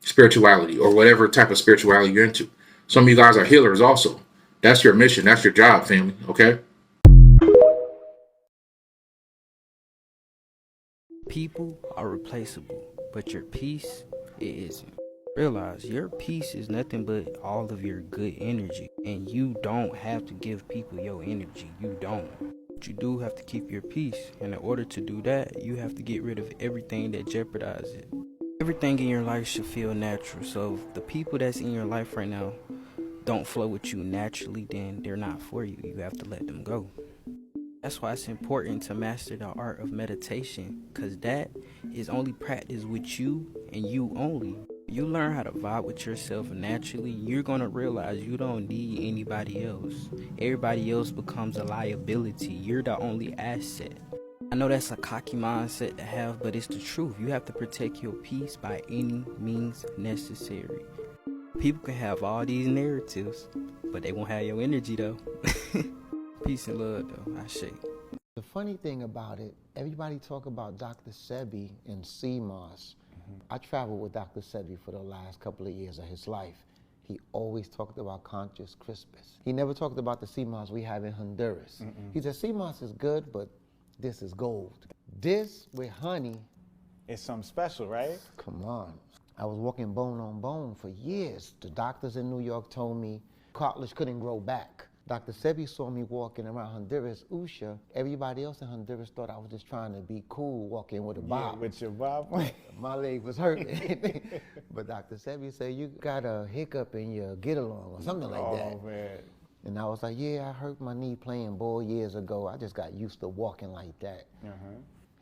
spirituality, or whatever type of spirituality you're into. Some of you guys are healers also. That's your mission. That's your job, family, okay? People are replaceable, but your peace, it isn't. Realize your peace is nothing but all of your good energy, and you don't have to give people your energy. You don't. But you do have to keep your peace, and in order to do that, you have to get rid of everything that jeopardizes it. Everything in your life should feel natural, so if the people that's in your life right now don't flow with you naturally, then they're not for you. You have to let them go. That's why it's important to master the art of meditation, because that is only practiced with you and you only. You learn how to vibe with yourself naturally, you're going to realize you don't need anybody else. Everybody else becomes a liability. You're the only asset. I know that's a cocky mindset to have, but it's the truth. You have to protect your peace by any means necessary. People can have all these narratives, but they won't have your energy though. Peace and love though, I say. The funny thing about it, everybody talk about Dr. Sebi and CMOS. I traveled with Dr. Sebi for the last couple of years of his life. He always talked about conscious Crispus. He never talked about the CMOS we have in Honduras. He said CMOS is good, but this is gold. This with honey is something special, right? Come on. I was walking bone on bone for years. The doctors in New York told me cartilage couldn't grow back. Dr. Sebi saw me walking around Honduras, Usha. Everybody else in Honduras thought I was just trying to be cool, walking with a bob. Yeah, with your bob. My leg was hurting. But Dr. Sebi said, you got a hiccup in your get-along or something like that. Oh, man. And I was like, yeah, I hurt my knee playing ball years ago. I just got used to walking like that.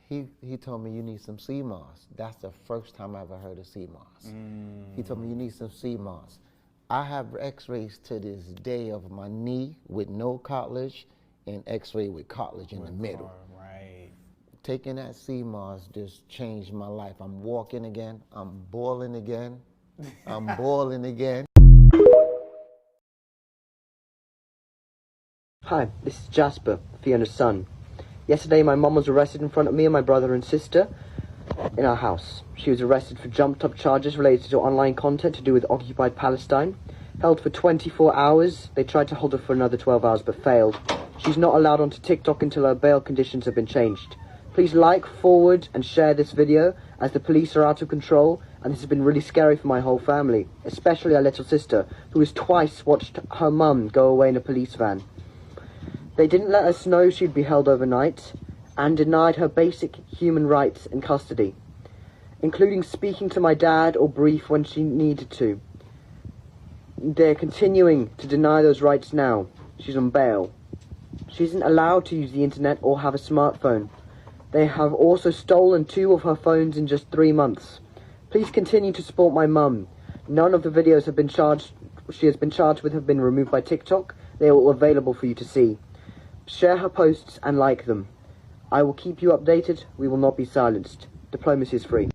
He told me you need some CMOS. That's the first time I ever heard of CMOS. He told me you need some CMOS. I have x-rays to this day of my knee with no cartilage and x-ray with cartilage in the middle. Right. Taking that CMOS just changed my life. I'm walking again. I'm balling again. I'm balling again. Hi, this is Jasper, Fiona's son. Yesterday my mum was arrested in front of me and my brother and sister in our house. She was arrested for jumped-up charges related to online content to do with occupied Palestine. Held for 24 hours. They tried to hold her for another 12 hours but failed. She's not allowed onto TikTok until her bail conditions have been changed. Please like, forward and share this video as the police are out of control and this has been really scary for my whole family, especially our little sister who has twice watched her mum go away in a police van. They didn't let us know she'd be held overnight and denied her basic human rights in custody, including speaking to my dad or brief when she needed to. They're continuing to deny those rights now. She's on bail. She isn't allowed to use the internet or have a smartphone. They have also stolen 2 of her phones in just 3 months. Please continue to support my mum. None of the videos she has been charged with have been removed by TikTok. They are all available for you to see. Share her posts and like them. I will keep you updated. We will not be silenced. Diplomacy is free.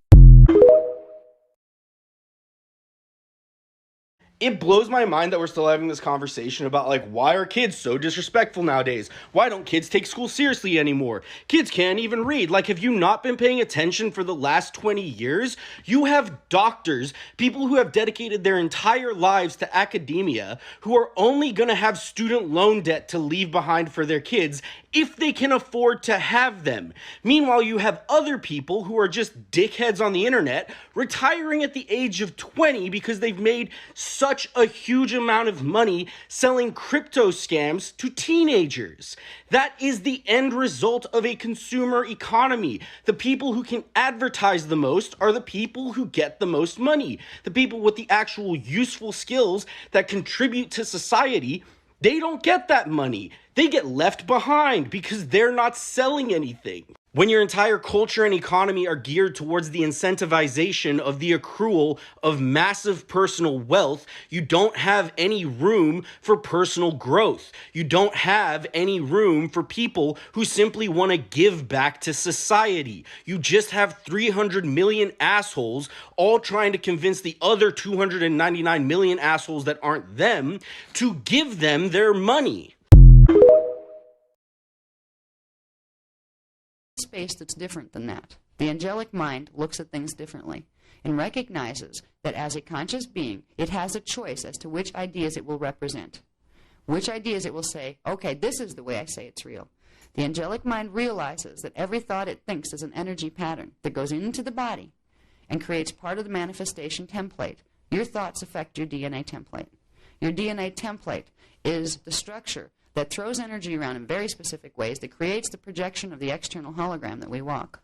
It blows my mind that we're still having this conversation about, like, why are kids so disrespectful nowadays? Why don't kids take school seriously anymore? Kids can't even read. Like, have you not been paying attention for the last 20 years? You have doctors, people who have dedicated their entire lives to academia, who are only going to have student loan debt to leave behind for their kids if they can afford to have them. Meanwhile, you have other people who are just dickheads on the internet retiring at the age of 20 because they've made such a huge amount of money selling crypto scams to teenagers. That is the end result of a consumer economy. The people who can advertise the most are the people who get the most money. The people with the actual useful skills that contribute to society, they don't get that money. They get left behind because they're not selling anything. When your entire culture and economy are geared towards the incentivization of the accrual of massive personal wealth, you don't have any room for personal growth. You don't have any room for people who simply want to give back to society. You just have 300 million assholes all trying to convince the other 299 million assholes that aren't them to give them their money. Space that's different than that. The angelic mind looks at things differently and recognizes that as a conscious being, it has a choice as to which ideas it will represent, which ideas it will say, okay, this is the way I say it's real. The angelic mind realizes that every thought it thinks is an energy pattern that goes into the body and creates part of the manifestation template. Your thoughts affect your DNA template. Your DNA template is the structure that throws energy around in very specific ways that creates the projection of the external hologram that we walk.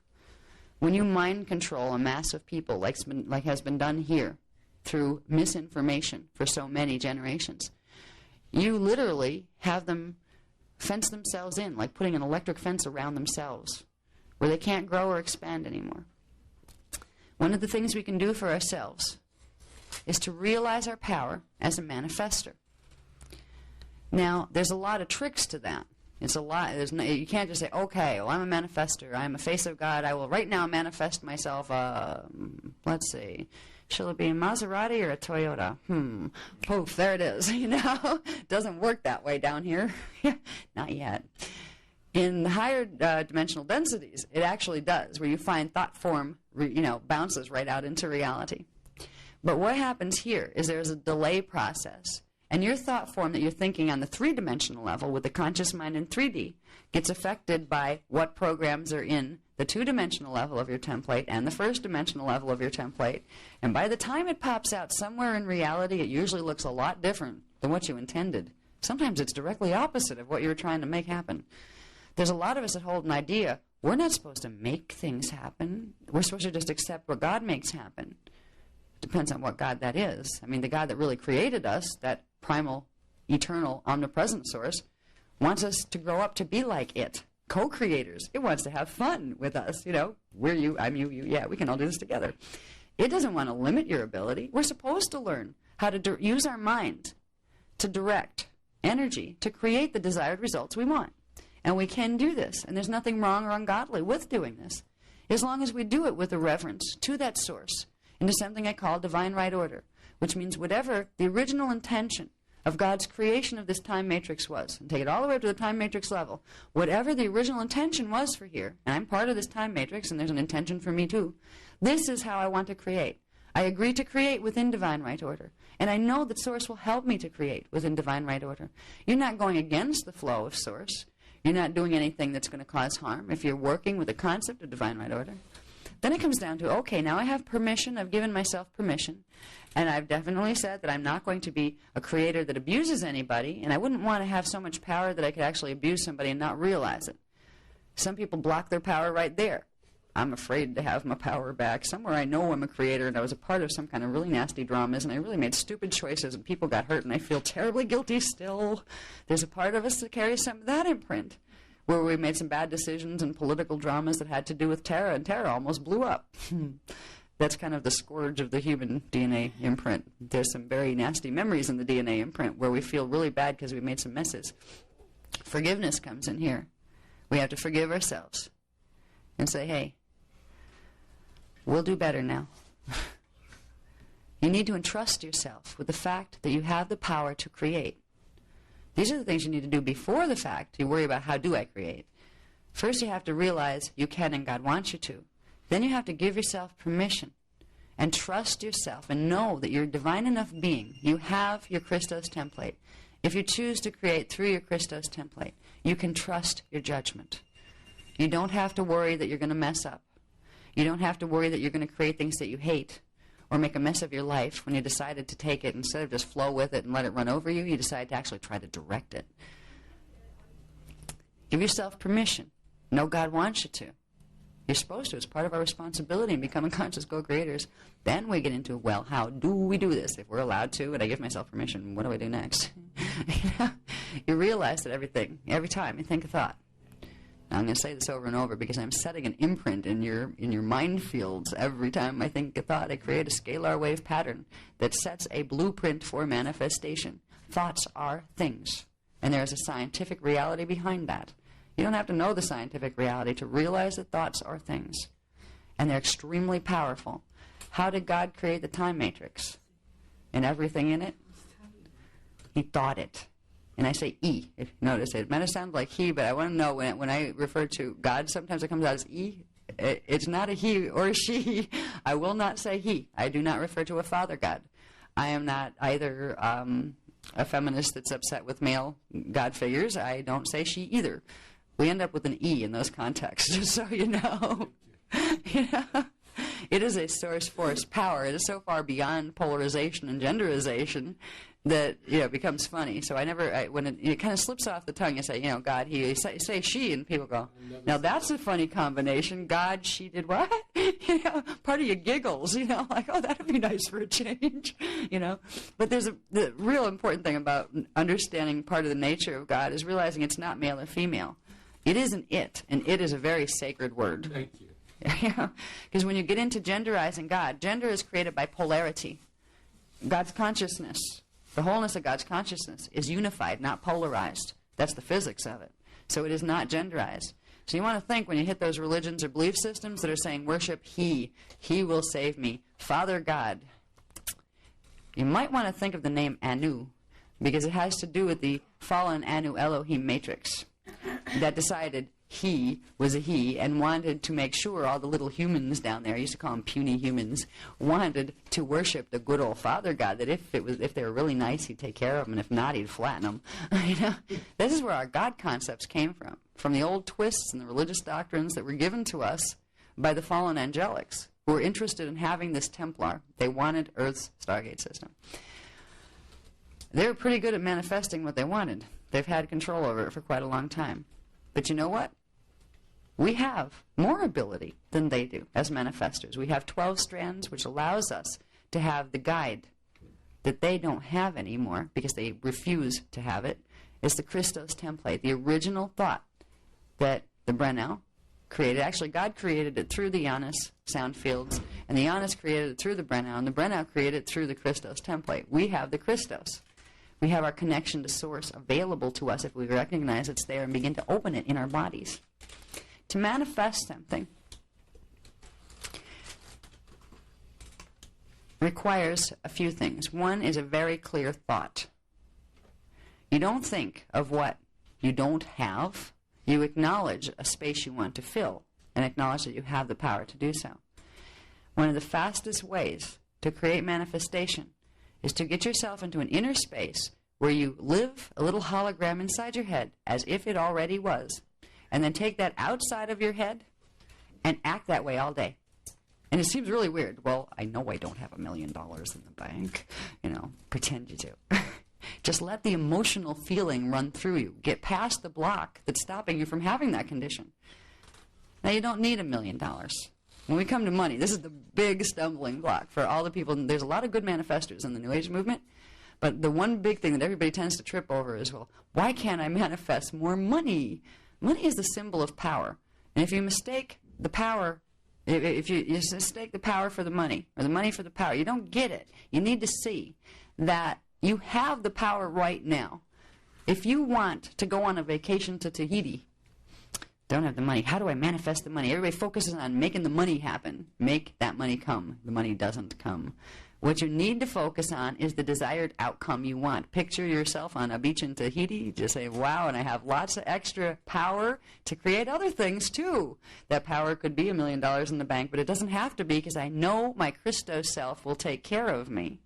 When you mind control a mass of people, like has been done here, through misinformation for so many generations, you literally have them fence themselves in, like putting an electric fence around themselves, where they can't grow or expand anymore. One of the things we can do for ourselves is to realize our power as a manifester. Now, there's a lot of tricks to that. It's a lot. You can't just say, okay, well, I'm a manifester. I'm a face of God. I will right now manifest myself, let's see, shall it be a Maserati or a Toyota? Poof, there it is. You know, doesn't work that way down here. Not yet. In the higher dimensional densities, it actually does, where you find thought form, bounces right out into reality. But what happens here is there's a delay process. And your thought form that you're thinking on the three-dimensional level with the conscious mind in 3D gets affected by what programs are in the two-dimensional level of your template and the first-dimensional level of your template. And by the time it pops out somewhere in reality, it usually looks a lot different than what you intended. Sometimes it's directly opposite of what you were trying to make happen. There's a lot of us that hold an idea, we're not supposed to make things happen. We're supposed to just accept what God makes happen. Depends on what God that is. I mean, the God that really created us, that primal, eternal, omnipresent source, wants us to grow up to be like it. Co-creators. It wants to have fun with us. We're you, I'm you, yeah, we can all do this together. It doesn't want to limit your ability. We're supposed to learn how to use our mind to direct energy to create the desired results we want. And we can do this. And there's nothing wrong or ungodly with doing this, as long as we do it with a reverence to that source, into something I call divine right order, which means whatever the original intention of God's creation of this time matrix was, and take it all the way up to the time matrix level, whatever the original intention was for here, and I'm part of this time matrix, and there's an intention for me too, this is how I want to create. I agree to create within divine right order, and I know that Source will help me to create within divine right order. You're not going against the flow of Source. You're not doing anything that's going to cause harm if you're working with the concept of divine right order. Then it comes down to, okay, now I have permission, I've given myself permission, and I've definitely said that I'm not going to be a creator that abuses anybody, and I wouldn't want to have so much power that I could actually abuse somebody and not realize it. Some people block their power right there. I'm afraid to have my power back. Somewhere I know I'm a creator, and I was a part of some kind of really nasty dramas, and I really made stupid choices, and people got hurt, and I feel terribly guilty still. There's a part of us that carries some of that imprint, where we made some bad decisions and political dramas that had to do with terror, and terror almost blew up. That's kind of the scourge of the human DNA imprint. There's some very nasty memories in the DNA imprint where we feel really bad because we made some messes. Forgiveness comes in here. We have to forgive ourselves and say, hey, we'll do better now. You need to entrust yourself with the fact that you have the power to create. These are the things you need to do before the fact. You worry about, how do I create? First, you have to realize you can and God wants you to. Then you have to give yourself permission and trust yourself and know that you're a divine enough being. You have your Christos template. If you choose to create through your Christos template, you can trust your judgment. You don't have to worry that you're going to mess up. You don't have to worry that you're going to create things that you hate or make a mess of your life when you decided to take it. Instead of just flow with it and let it run over you, you decide to actually try to direct it. Give yourself permission. Know God wants you to. You're supposed to. It's part of our responsibility in becoming conscious co-creators. Then we get into, well, how do we do this? If we're allowed to, and I give myself permission, what do I do next? You realize that every time you think a thought. Now, I'm going to say this over and over because I'm setting an imprint in your mind fields. Every time I think a thought, I create a scalar wave pattern that sets a blueprint for manifestation. Thoughts are things, and there is a scientific reality behind that. You don't have to know the scientific reality to realize that thoughts are things, and they're extremely powerful. How did God create the time matrix and everything in it? He thought it. And I say E, if you notice. It might sound like he, but I want to know when I refer to God, sometimes it comes out as E. It's not a he or a she. I will not say he. I do not refer to a father God. I am not either a feminist that's upset with male God figures. I don't say she either. We end up with an E in those contexts, just so you know. It is a source force power. It is so far beyond polarization and genderization that it becomes funny. So when it kind of slips off the tongue, you say, God, he, you say she, and people go, now that's a funny combination. God, she did what? Part of you giggles, like, oh, that'd be nice for a change, But the real important thing about understanding part of the nature of God is realizing it's not male or female. It is an it, and it is a very sacred word. Thank you. Because when you get into genderizing God, gender is created by polarity. God's consciousness, the wholeness of God's consciousness, is unified, not polarized. That's the physics of it. So it is not genderized. So you want to think when you hit those religions or belief systems that are saying worship he will save me, Father God. You might want to think of the name Anu, because it has to do with the fallen Anu Elohim matrix that decided he was a he and wanted to make sure all the little humans down there, I used to call them puny humans, wanted to worship the good old Father God, that if they were really nice, he'd take care of them, and if not, he'd flatten them. This is where our God concepts came from the old twists and the religious doctrines that were given to us by the fallen angelics who were interested in having this Templar. They wanted Earth's Stargate system. They were pretty good at manifesting what they wanted. They've had control over it for quite a long time. But you know what? We have more ability than they do as manifestors. We have 12 strands, which allows us to have the guide that they don't have anymore because they refuse to have it. It's the Christos template, the original thought that the Brennel created. Actually, God created it through the Janus sound fields, and the Janus created it through the Brennel, and the Brennel created it through the Christos template. We have the Christos. We have our connection to Source available to us if we recognize it's there and begin to open it in our bodies. To manifest something requires a few things. One is a very clear thought. You don't think of what you don't have. You acknowledge a space you want to fill and acknowledge that you have the power to do so. One of the fastest ways to create manifestation is to get yourself into an inner space where you live a little hologram inside your head as if it already was, and then take that outside of your head and act that way all day. And it seems really weird. Well, I know I don't have $1 million in the bank. Pretend you do. Just let the emotional feeling run through you. Get past the block that's stopping you from having that condition. Now, you don't need $1 million. When we come to money, this is the big stumbling block for all the people. There's a lot of good manifestors in the New Age movement, but the one big thing that everybody tends to trip over is, well, why can't I manifest more money? Money is the symbol of power. And if you mistake the power, if you mistake the power for the money, or the money for the power, you don't get it. You need to see that you have the power right now. If you want to go on a vacation to Tahiti, don't have the money. How do I manifest the money? Everybody focuses on making the money happen. Make that money come. The money doesn't come. What you need to focus on is the desired outcome you want. Picture yourself on a beach in Tahiti. Just say, wow, and I have lots of extra power to create other things too. That power could be $1 million in the bank, but it doesn't have to be, because I know my Christos self will take care of me.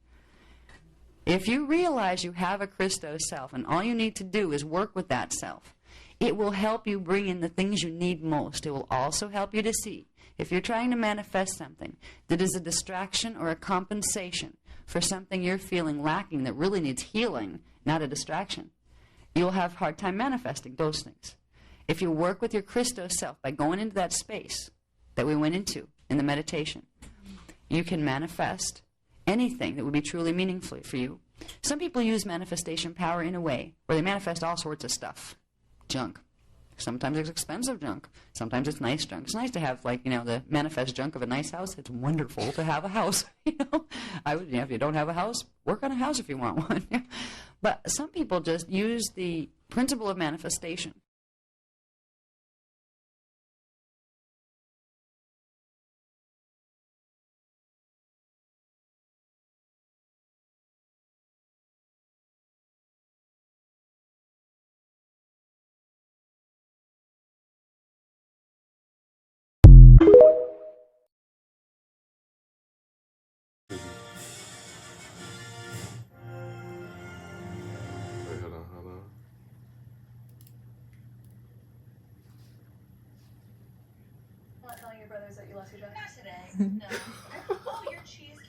If you realize you have a Christos self and all you need to do is work with that self, it will help you bring in the things you need most. It will also help you to see if you're trying to manifest something that is a distraction or a compensation for something you're feeling lacking that really needs healing, not a distraction, you'll have a hard time manifesting those things. If you work with your Christos self by going into that space that we went into in the meditation, you can manifest anything that would be truly meaningful for you. Some people use manifestation power in a way where they manifest all sorts of stuff, junk. Sometimes it's expensive junk. Sometimes it's nice junk. It's nice to have, like, the manifest junk of a nice house. It's wonderful to have a house. I would, if you don't have a house, work on a house if you want one. But some people just use the principle of manifestation. Wait, hold on. Not telling your brothers that you lost your job? Not today. No. Oh, your cheesecake.